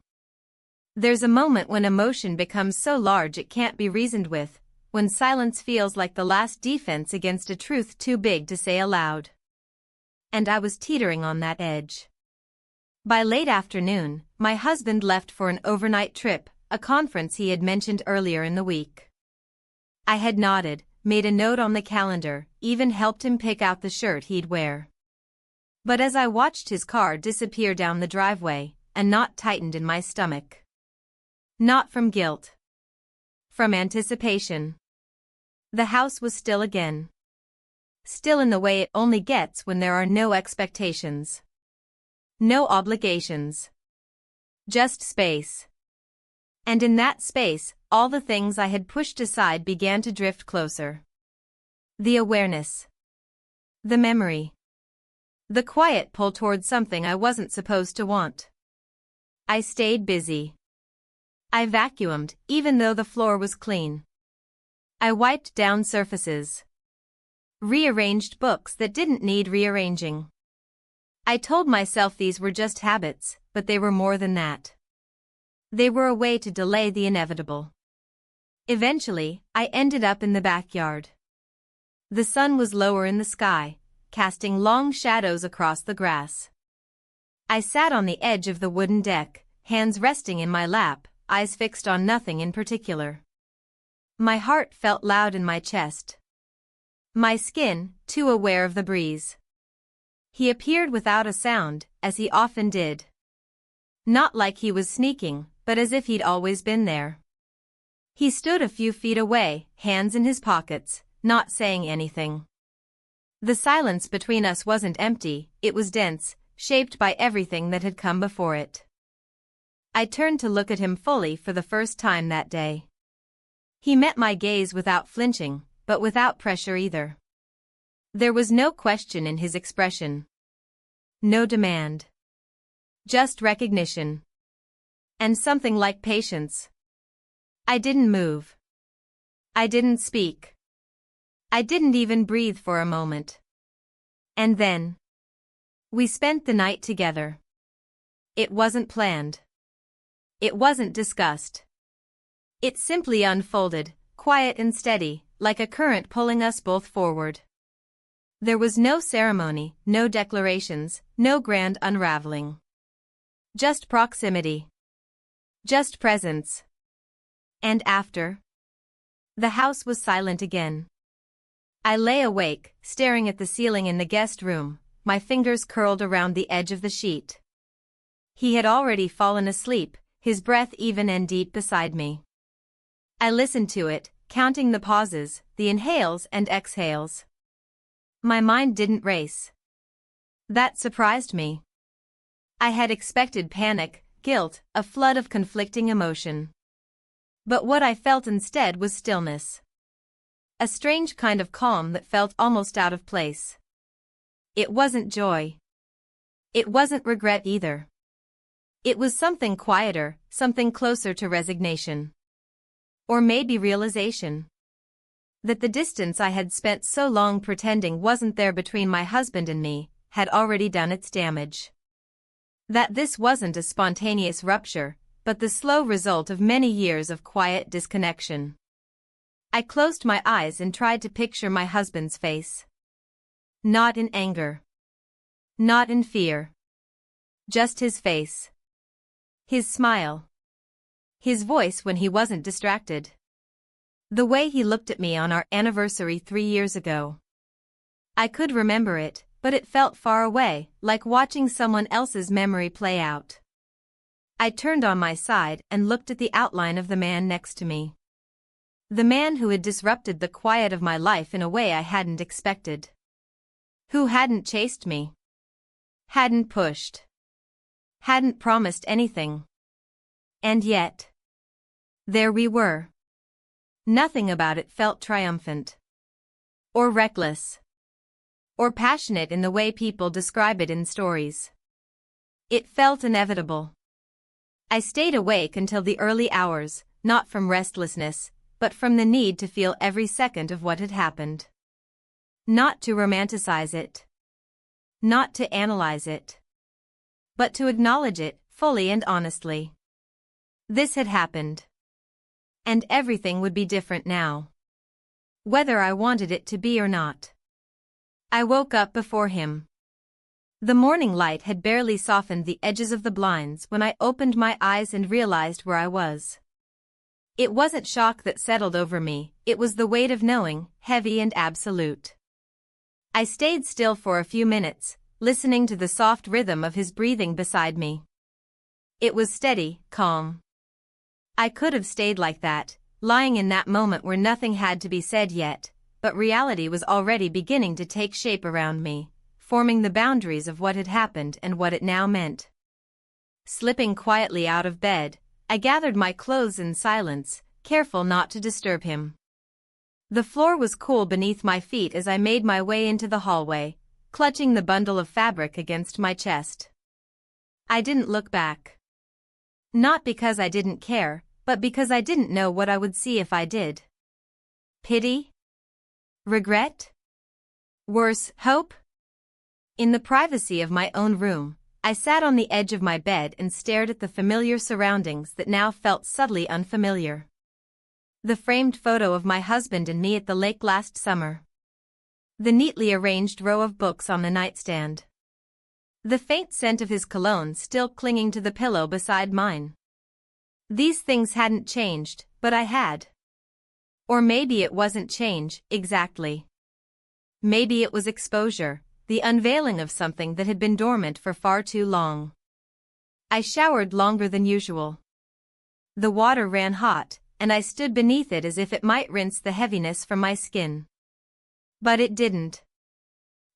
There's a moment when emotion becomes so large it can't be reasoned with, when silence feels like the last defense against a truth too big to say aloud. And I was teetering on that edge. By late afternoon, my husband left for an overnight trip, a conference he had mentioned earlier in the week. I had nodded, made a note on the calendar, even helped him pick out the shirt he'd wear. But as I watched his car disappear down the driveway, a knot tightened in my stomach. Not from guilt. From anticipation. The house was still again. Still in the way it only gets when there are no expectations. No obligations. Just space. And in that space, all the things I had pushed aside began to drift closer. The awareness. The memory. The quiet pull toward something I wasn't supposed to want. I stayed busy. I vacuumed, even though the floor was clean. I wiped down surfaces. Rearranged books that didn't need rearranging. I told myself these were just habits, but they were more than that. They were a way to delay the inevitable. Eventually, I ended up in the backyard. The sun was lower in the sky, casting long shadows across the grass. I sat on the edge of the wooden deck, hands resting in my lap, eyes fixed on nothing in particular. My heart felt loud in my chest. My skin, too aware of the breeze. He appeared without a sound, as he often did. Not like he was sneaking, but as if he'd always been there. He stood a few feet away, hands in his pockets, not saying anything. The silence between us wasn't empty, it was dense, shaped by everything that had come before it. I turned to look at him fully for the first time that day. He met my gaze without flinching, but without pressure either. There was no question in his expression. No demand. Just recognition. And something like patience. I didn't move. I didn't speak. I didn't even breathe for a moment. And then we spent the night together. It wasn't planned. It wasn't discussed. It simply unfolded, quiet and steady, like a current pulling us both forward. There was no ceremony, no declarations, no grand unraveling. Just proximity. Just presence. And after? The house was silent again. I lay awake, staring at the ceiling in the guest room, my fingers curled around the edge of the sheet. He had already fallen asleep, his breath even and deep beside me. I listened to it, counting the pauses, the inhales and exhales. My mind didn't race. That surprised me. I had expected panic, guilt, a flood of conflicting emotion. But what I felt instead was stillness. A strange kind of calm that felt almost out of place. It wasn't joy. It wasn't regret either. It was something quieter, something closer to resignation. Or maybe realization. That the distance I had spent so long pretending wasn't there between my husband and me, had already done its damage. That this wasn't a spontaneous rupture, but the slow result of many years of quiet disconnection. I closed my eyes and tried to picture my husband's face. Not in anger. Not in fear. Just his face. His smile. His voice when he wasn't distracted. The way he looked at me on our anniversary 3 years ago. I could remember it, but it felt far away, like watching someone else's memory play out. I turned on my side and looked at the outline of the man next to me. The man who had disrupted the quiet of my life in a way I hadn't expected. Who hadn't chased me. Hadn't pushed. Hadn't promised anything. And yet, there we were. Nothing about it felt triumphant. Or reckless. or passionate in the way people describe it in stories. It felt inevitable. I stayed awake until the early hours, not from restlessness, but from the need to feel every second of what had happened. Not to romanticize it. Not to analyze it. But to acknowledge it, fully and honestly. This had happened. And everything would be different now. Whether I wanted it to be or not. I woke up before him. The morning light had barely softened the edges of the blinds when I opened my eyes and realized where I was. It wasn't shock that settled over me, it was the weight of knowing, heavy and absolute. I stayed still for a few minutes, listening to the soft rhythm of his breathing beside me. It was steady, calm. I could have stayed like that, lying in that moment where nothing had to be said yet, but reality was already beginning to take shape around me, forming the boundaries of what had happened and what it now meant. Slipping quietly out of bed, I gathered my clothes in silence, careful not to disturb him. The floor was cool beneath my feet as I made my way into the hallway, clutching the bundle of fabric against my chest. I didn't look back. Not because I didn't care, but because I didn't know what I would see if I did. Pity? Regret? Worse, hope? In the privacy of my own room, I sat on the edge of my bed and stared at the familiar surroundings that now felt subtly unfamiliar. The framed photo of my husband and me at the lake last summer. The neatly arranged row of books on the nightstand. The faint scent of his cologne still clinging to the pillow beside mine. These things hadn't changed, but I had. Or maybe it wasn't change, exactly. Maybe it was exposure, the unveiling of something that had been dormant for far too long. I showered longer than usual. The water ran hot, and I stood beneath it as if it might rinse the heaviness from my skin. But it didn't.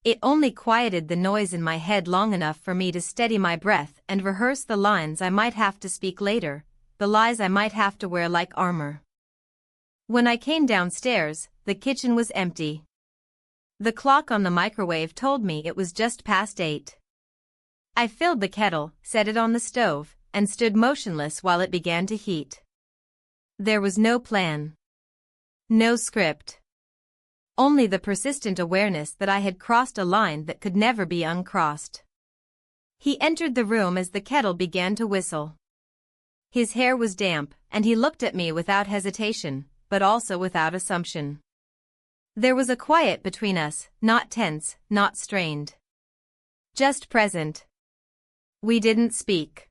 It only quieted the noise in my head long enough for me to steady my breath and rehearse the lines I might have to speak later, the lies I might have to wear like armor. When I came downstairs, the kitchen was empty. The clock on the microwave told me it was just past 8. I filled the kettle, set it on the stove, and stood motionless while it began to heat. There was no plan. No script. Only the persistent awareness that I had crossed a line that could never be uncrossed. He entered the room as the kettle began to whistle. His hair was damp, and he looked at me without hesitation, but also without assumption. There was a quiet between us, not tense, not strained. Just present. We didn't speak.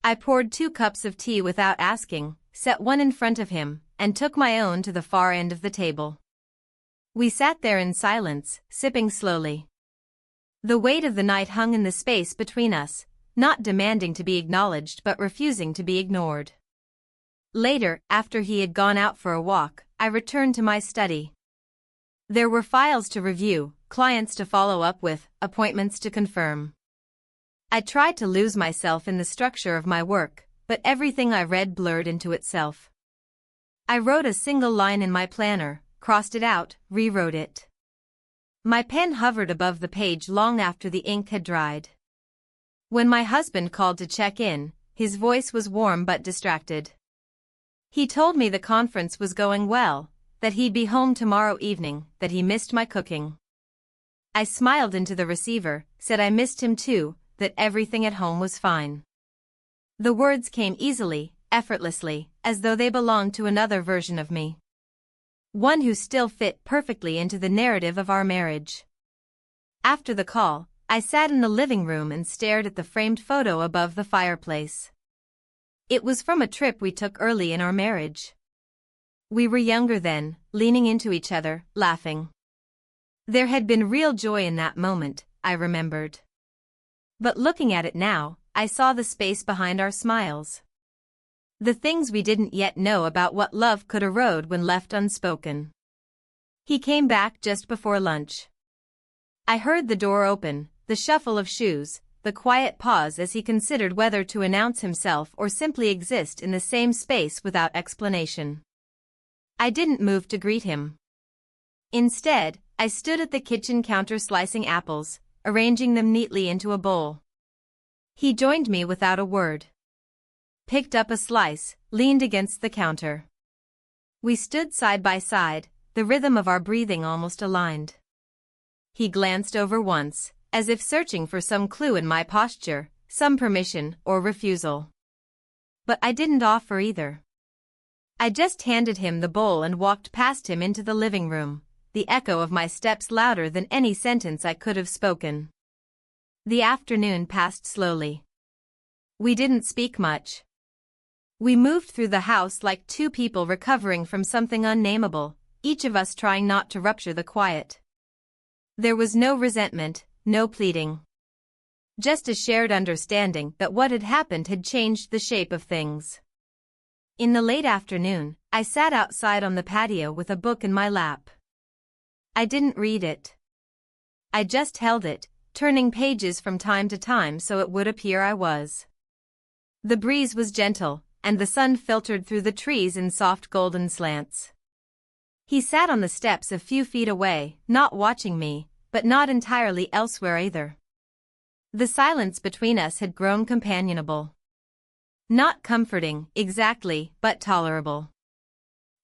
I poured 2 cups of tea without asking, set one in front of him, and took my own to the far end of the table. We sat there in silence, sipping slowly. The weight of the night hung in the space between us, not demanding to be acknowledged but refusing to be ignored. Later, after he had gone out for a walk, I returned to my study. There were files to review, clients to follow up with, appointments to confirm. I tried to lose myself in the structure of my work, but everything I read blurred into itself. I wrote a single line in my planner, crossed it out, rewrote it. My pen hovered above the page long after the ink had dried. When my husband called to check in, his voice was warm but distracted. He told me the conference was going well, that he'd be home tomorrow evening, that he missed my cooking. I smiled into the receiver, said I missed him too, that everything at home was fine. The words came easily, effortlessly, as though they belonged to another version of me. One who still fit perfectly into the narrative of our marriage. After the call, I sat in the living room and stared at the framed photo above the fireplace. It was from a trip we took early in our marriage. We were younger then, leaning into each other, laughing. There had been real joy in that moment, I remembered. But looking at it now, I saw the space behind our smiles. The things we didn't yet know about what love could erode when left unspoken. He came back just before lunch. I heard the door open, the shuffle of shoes, the quiet pause as he considered whether to announce himself or simply exist in the same space without explanation. I didn't move to greet him. Instead, I stood at the kitchen counter slicing apples, arranging them neatly into a bowl. He joined me without a word. Picked up a slice, leaned against the counter. We stood side by side, the rhythm of our breathing almost aligned. He glanced over once, as if searching for some clue in my posture, some permission or refusal. But I didn't offer either. I just handed him the bowl and walked past him into the living room, the echo of my steps louder than any sentence I could have spoken. The afternoon passed slowly. We didn't speak much. We moved through the house like two people recovering from something unnameable, each of us trying not to rupture the quiet. There was no resentment, no pleading. Just a shared understanding that what had happened had changed the shape of things. In the late afternoon, I sat outside on the patio with a book in my lap. I didn't read it. I just held it, turning pages from time to time so it would appear I was. The breeze was gentle, and the sun filtered through the trees in soft golden slants. He sat on the steps a few feet away, not watching me, but not entirely elsewhere either. The silence between us had grown companionable. Not comforting, exactly, but tolerable.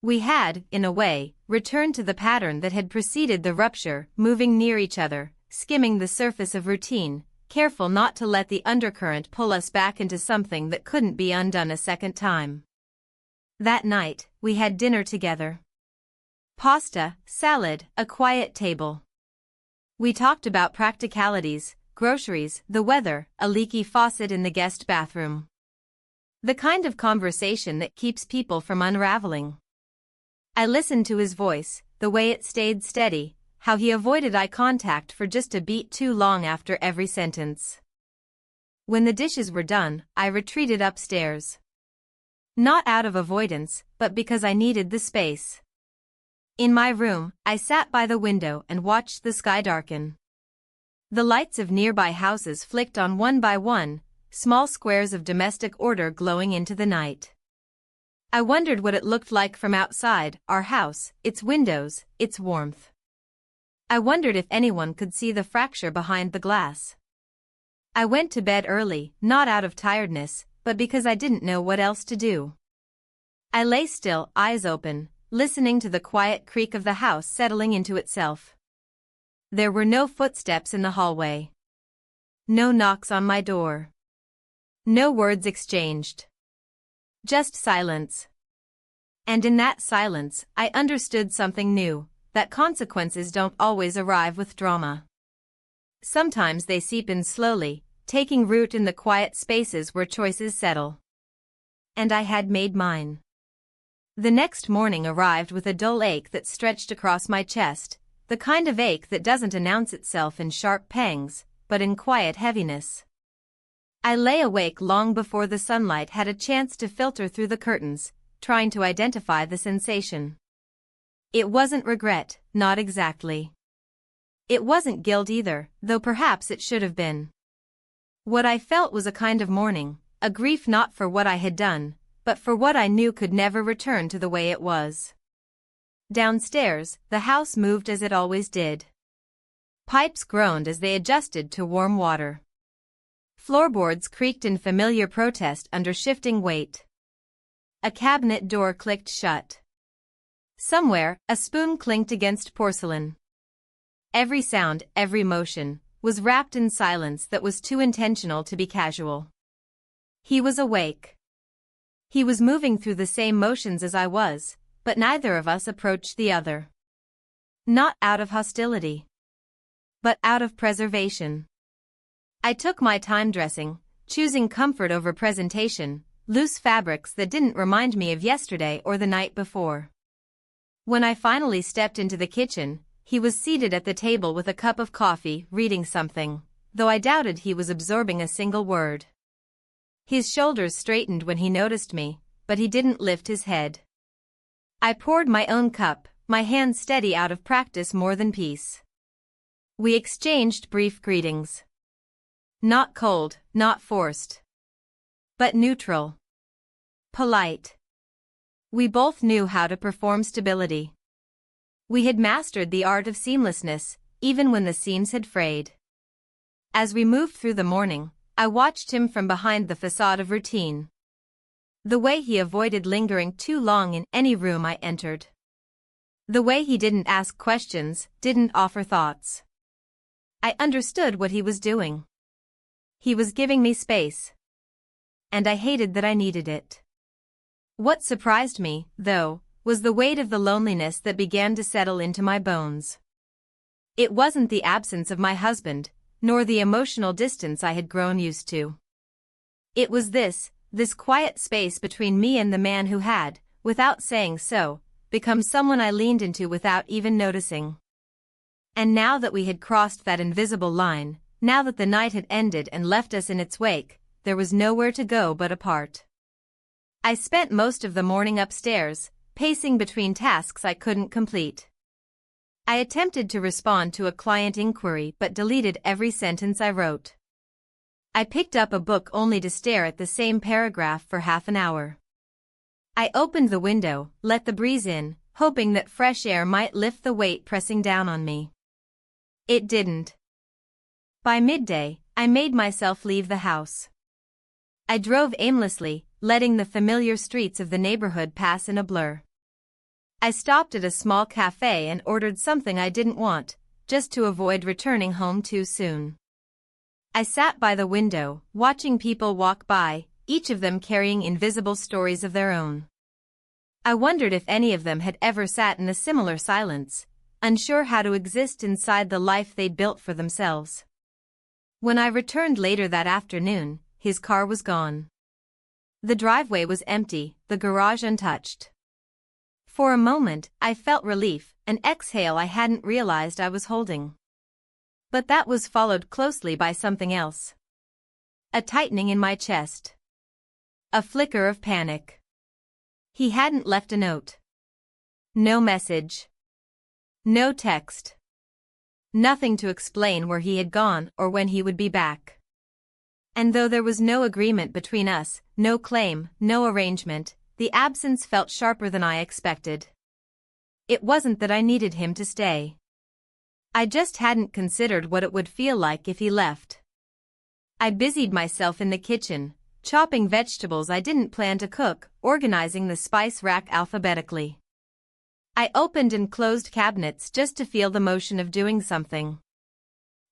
We had, in a way, returned to the pattern that had preceded the rupture, moving near each other, skimming the surface of routine, careful not to let the undercurrent pull us back into something that couldn't be undone a second time. That night, we had dinner together. Pasta, salad, a quiet table. We talked about practicalities, groceries, the weather, a leaky faucet in the guest bathroom. The kind of conversation that keeps people from unraveling. I listened to his voice, the way it stayed steady, how he avoided eye contact for just a beat too long after every sentence. When the dishes were done, I retreated upstairs. Not out of avoidance, but because I needed the space. In my room, I sat by the window and watched the sky darken. The lights of nearby houses flicked on one by one, small squares of domestic order glowing into the night. I wondered what it looked like from outside, our house, its windows, its warmth. I wondered if anyone could see the fracture behind the glass. I went to bed early, not out of tiredness, but because I didn't know what else to do. I lay still, eyes open, listening to the quiet creak of the house settling into itself. There were no footsteps in the hallway. No knocks on my door. No words exchanged. Just silence. And in that silence, I understood something new, that consequences don't always arrive with drama. Sometimes they seep in slowly, taking root in the quiet spaces where choices settle. And I had made mine. The next morning arrived with a dull ache that stretched across my chest, the kind of ache that doesn't announce itself in sharp pangs, but in quiet heaviness. I lay awake long before the sunlight had a chance to filter through the curtains, trying to identify the sensation. It wasn't regret, not exactly. It wasn't guilt either, though perhaps it should have been. What I felt was a kind of mourning, a grief not for what I had done, but for what I knew could never return to the way it was. Downstairs, the house moved as it always did. Pipes groaned as they adjusted to warm water. Floorboards creaked in familiar protest under shifting weight. A cabinet door clicked shut. Somewhere, a spoon clinked against porcelain. Every sound, every motion, was wrapped in silence that was too intentional to be casual. He was awake. He was moving through the same motions as I was, but neither of us approached the other. Not out of hostility, but out of preservation. I took my time dressing, choosing comfort over presentation, loose fabrics that didn't remind me of yesterday or the night before. When I finally stepped into the kitchen, he was seated at the table with a cup of coffee, reading something, though I doubted he was absorbing a single word. His shoulders straightened when he noticed me, but he didn't lift his head. I poured my own cup, my hand steady out of practice more than peace. We exchanged brief greetings. Not cold, not forced. But neutral. Polite. We both knew how to perform stability. We had mastered the art of seamlessness, even when the seams had frayed. As we moved through the morning, I watched him from behind the facade of routine. The way he avoided lingering too long in any room I entered. The way he didn't ask questions, didn't offer thoughts. I understood what he was doing. He was giving me space. And I hated that I needed it. What surprised me, though, was the weight of the loneliness that began to settle into my bones. It wasn't the absence of my husband, nor the emotional distance I had grown used to. It was this quiet space between me and the man who had, without saying so, become someone I leaned into without even noticing. And now that we had crossed that invisible line, now that the night had ended and left us in its wake, there was nowhere to go but apart. I spent most of the morning upstairs, pacing between tasks I couldn't complete. I attempted to respond to a client inquiry but deleted every sentence I wrote. I picked up a book only to stare at the same paragraph for half an hour. I opened the window, let the breeze in, hoping that fresh air might lift the weight pressing down on me. It didn't. By midday, I made myself leave the house. I drove aimlessly, letting the familiar streets of the neighborhood pass in a blur. I stopped at a small cafe and ordered something I didn't want, just to avoid returning home too soon. I sat by the window, watching people walk by, each of them carrying invisible stories of their own. I wondered if any of them had ever sat in a similar silence, unsure how to exist inside the life they'd built for themselves. When I returned later that afternoon, his car was gone. The driveway was empty, the garage untouched. For a moment, I felt relief, an exhale I hadn't realized I was holding. But that was followed closely by something else. A tightening in my chest. A flicker of panic. He hadn't left a note. No message. No text. Nothing to explain where he had gone or when he would be back. And though there was no agreement between us, no claim, no arrangement, the absence felt sharper than I expected. It wasn't that I needed him to stay. I just hadn't considered what it would feel like if he left. I busied myself in the kitchen, chopping vegetables I didn't plan to cook, organizing the spice rack alphabetically. I opened and closed cabinets just to feel the motion of doing something.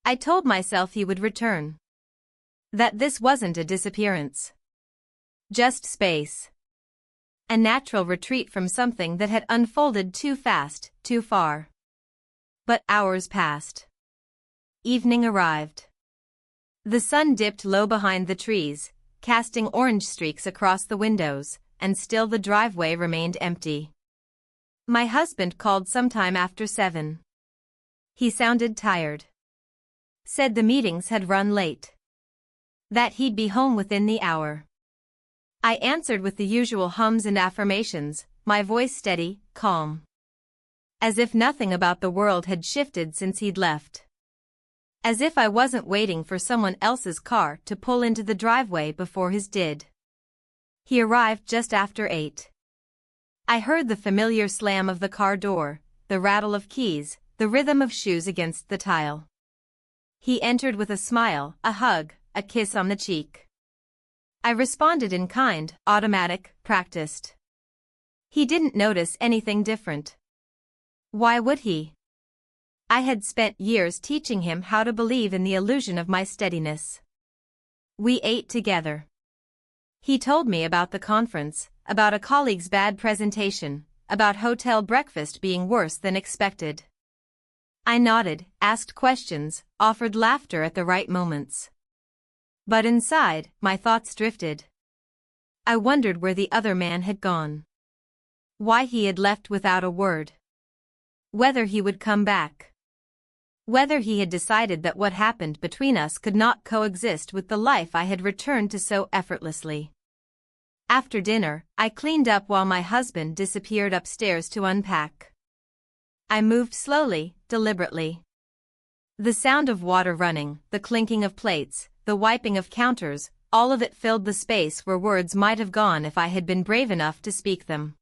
I told myself he would return. That this wasn't a disappearance. Just space. A natural retreat from something that had unfolded too fast, too far. But hours passed. Evening arrived. The sun dipped low behind the trees, casting orange streaks across the windows, and still the driveway remained empty. My husband called sometime after 7. He sounded tired. Said the meetings had run late. That he'd be home within the hour. I answered with the usual hums and affirmations, my voice steady, calm. As if nothing about the world had shifted since he'd left. As if I wasn't waiting for someone else's car to pull into the driveway before his did. He arrived just after 8. I heard the familiar slam of the car door, the rattle of keys, the rhythm of shoes against the tile. He entered with a smile, a hug, a kiss on the cheek. I responded in kind, automatic, practiced. He didn't notice anything different. Why would he? I had spent years teaching him how to believe in the illusion of my steadiness. We ate together. He told me about the conference, about a colleague's bad presentation, about hotel breakfast being worse than expected. I nodded, asked questions, offered laughter at the right moments. But inside, my thoughts drifted. I wondered where the other man had gone. Why he had left without a word. Whether he would come back. Whether he had decided that what happened between us could not coexist with the life I had returned to so effortlessly. After dinner, I cleaned up while my husband disappeared upstairs to unpack. I moved slowly, deliberately. The sound of water running, the clinking of plates, the wiping of counters, all of it filled the space where words might have gone if I had been brave enough to speak them.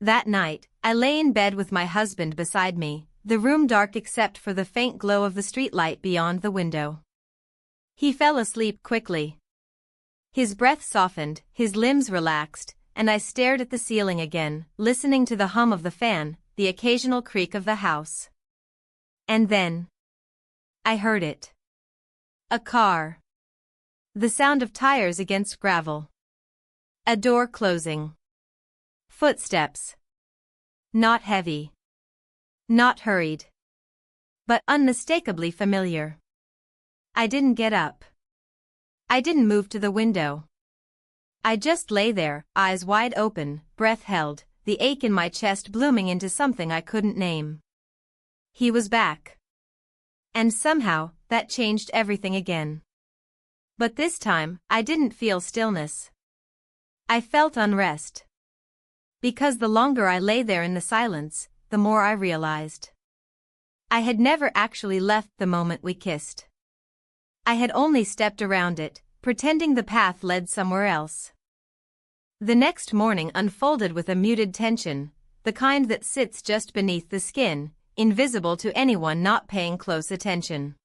That night, I lay in bed with my husband beside me, the room dark except for the faint glow of the streetlight beyond the window. He fell asleep quickly. His breath softened, his limbs relaxed, and I stared at the ceiling again, listening to the hum of the fan, the occasional creak of the house. And then I heard it. A car. The sound of tires against gravel. A door closing. Footsteps. Not heavy. Not hurried. But unmistakably familiar. I didn't get up. I didn't move to the window. I just lay there, eyes wide open, breath held, the ache in my chest blooming into something I couldn't name. He was back. And somehow, that changed everything again. But this time, I didn't feel stillness. I felt unrest. Because the longer I lay there in the silence, the more I realized. I had never actually left the moment we kissed. I had only stepped around it, pretending the path led somewhere else. The next morning unfolded with a muted tension, the kind that sits just beneath the skin, invisible to anyone not paying close attention.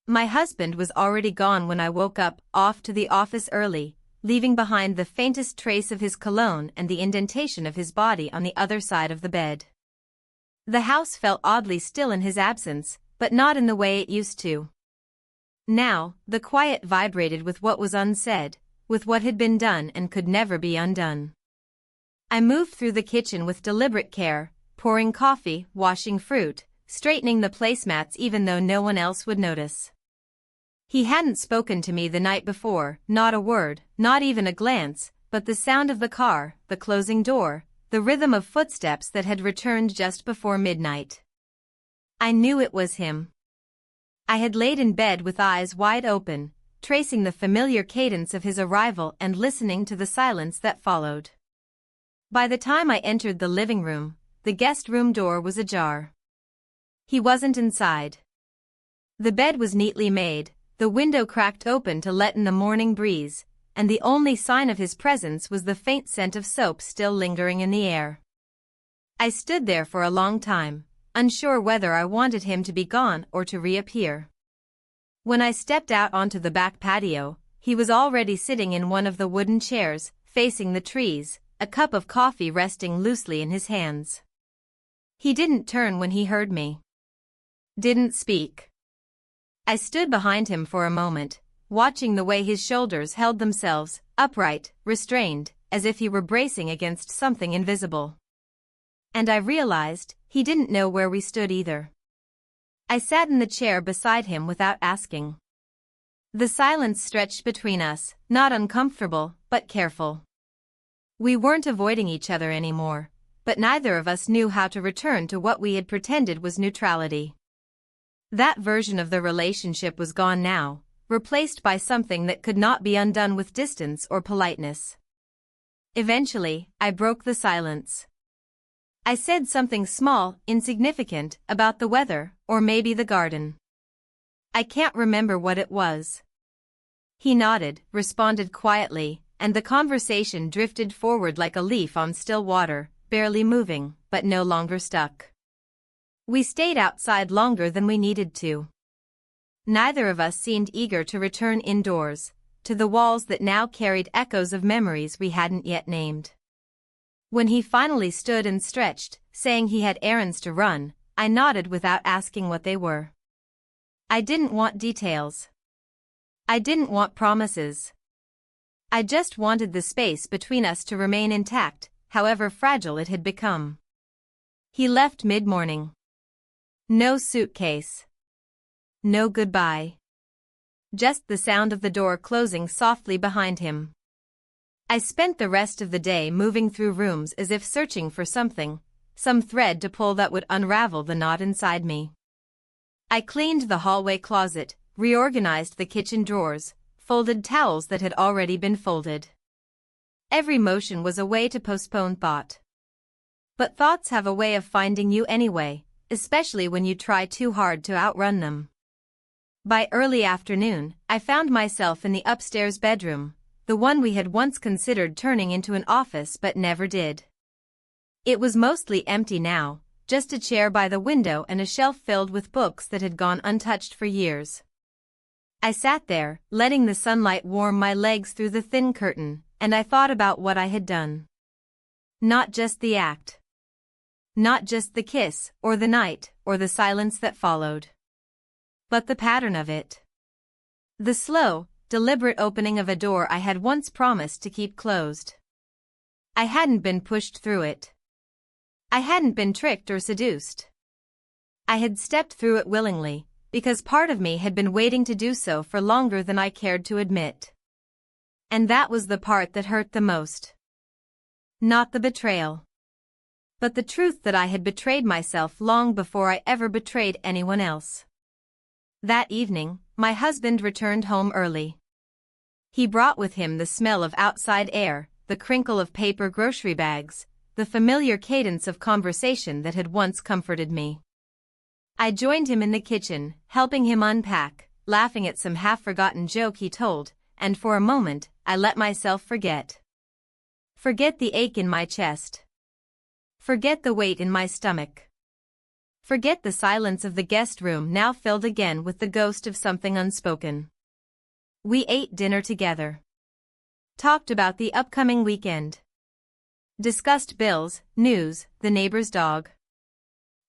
My husband was already gone when I woke up, off to the office early, leaving behind the faintest trace of his cologne and the indentation of his body on the other side of the bed. The house felt oddly still in his absence, but not in the way it used to. Now, the quiet vibrated with what was unsaid, with what had been done and could never be undone. I moved through the kitchen with deliberate care, pouring coffee, washing fruit, straightening the placemats even though no one else would notice. He hadn't spoken to me the night before, not a word, not even a glance, but the sound of the car, the closing door, the rhythm of footsteps that had returned just before midnight. I knew it was him. I had laid in bed with eyes wide open, tracing the familiar cadence of his arrival and listening to the silence that followed. By the time I entered the living room, the guest room door was ajar. He wasn't inside. The bed was neatly made, the window cracked open to let in the morning breeze, and the only sign of his presence was the faint scent of soap still lingering in the air. I stood there for a long time, unsure whether I wanted him to be gone or to reappear. When I stepped out onto the back patio, he was already sitting in one of the wooden chairs, facing the trees, a cup of coffee resting loosely in his hands. He didn't turn when he heard me. Didn't speak. I stood behind him for a moment, watching the way his shoulders held themselves, upright, restrained, as if he were bracing against something invisible. And I realized, he didn't know where we stood either. I sat in the chair beside him without asking. The silence stretched between us, not uncomfortable, but careful. We weren't avoiding each other anymore, but neither of us knew how to return to what we had pretended was neutrality. That version of the relationship was gone now, replaced by something that could not be undone with distance or politeness. Eventually, I broke the silence. I said something small, insignificant, about the weather, or maybe the garden. I can't remember what it was. He nodded, responded quietly, and the conversation drifted forward like a leaf on still water, barely moving, but no longer stuck. We stayed outside longer than we needed to. Neither of us seemed eager to return indoors, to the walls that now carried echoes of memories we hadn't yet named. When he finally stood and stretched, saying he had errands to run, I nodded without asking what they were. I didn't want details. I didn't want promises. I just wanted the space between us to remain intact, however fragile it had become. He left mid-morning. No suitcase. No goodbye. Just the sound of the door closing softly behind him. I spent the rest of the day moving through rooms as if searching for something, some thread to pull that would unravel the knot inside me. I cleaned the hallway closet, reorganized the kitchen drawers, folded towels that had already been folded. Every motion was a way to postpone thought. But thoughts have a way of finding you anyway, especially when you try too hard to outrun them. By early afternoon, I found myself in the upstairs bedroom, the one we had once considered turning into an office but never did. It was mostly empty now, just a chair by the window and a shelf filled with books that had gone untouched for years. I sat there, letting the sunlight warm my legs through the thin curtain, and I thought about what I had done. Not just the act. Not just the kiss, or the night, or the silence that followed. But the pattern of it. The slow, deliberate opening of a door I had once promised to keep closed. I hadn't been pushed through it. I hadn't been tricked or seduced. I had stepped through it willingly, because part of me had been waiting to do so for longer than I cared to admit. And that was the part that hurt the most. Not the betrayal. But the truth that I had betrayed myself long before I ever betrayed anyone else. That evening, my husband returned home early. He brought with him the smell of outside air, the crinkle of paper grocery bags, the familiar cadence of conversation that had once comforted me. I joined him in the kitchen, helping him unpack, laughing at some half-forgotten joke he told, and for a moment, I let myself forget. Forget the ache in my chest. Forget the weight in my stomach. Forget the silence of the guest room now filled again with the ghost of something unspoken. We ate dinner together. Talked about the upcoming weekend. Discussed bills, news, the neighbor's dog.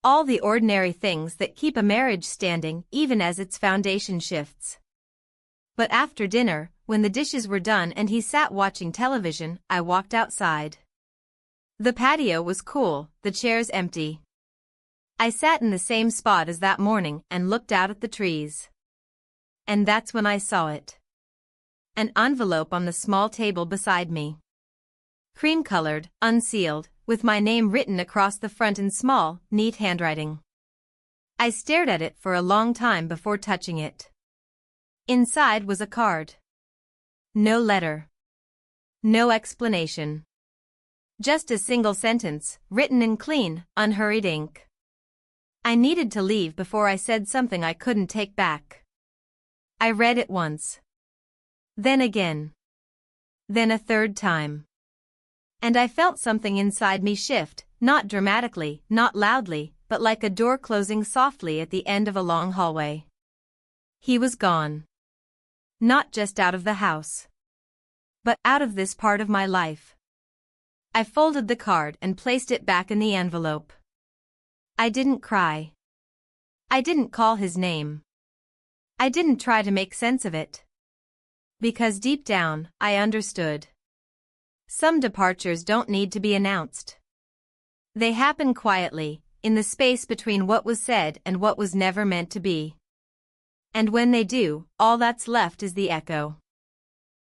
All the ordinary things that keep a marriage standing even as its foundation shifts. But after dinner, when the dishes were done and he sat watching television, I walked outside. The patio was cool, the chairs empty. I sat in the same spot as that morning and looked out at the trees. And that's when I saw it. An envelope on the small table beside me. Cream-colored, unsealed, with my name written across the front in small, neat handwriting. I stared at it for a long time before touching it. Inside was a card. No letter. No explanation. Just a single sentence, written in clean, unhurried ink. I needed to leave before I said something I couldn't take back. I read it once. Then again. Then a third time. And I felt something inside me shift, not dramatically, not loudly, but like a door closing softly at the end of a long hallway. He was gone. Not just out of the house. But out of this part of my life. I folded the card and placed it back in the envelope. I didn't cry. I didn't call his name. I didn't try to make sense of it. Because deep down, I understood. Some departures don't need to be announced. They happen quietly, in the space between what was said and what was never meant to be. And when they do, all that's left is the echo.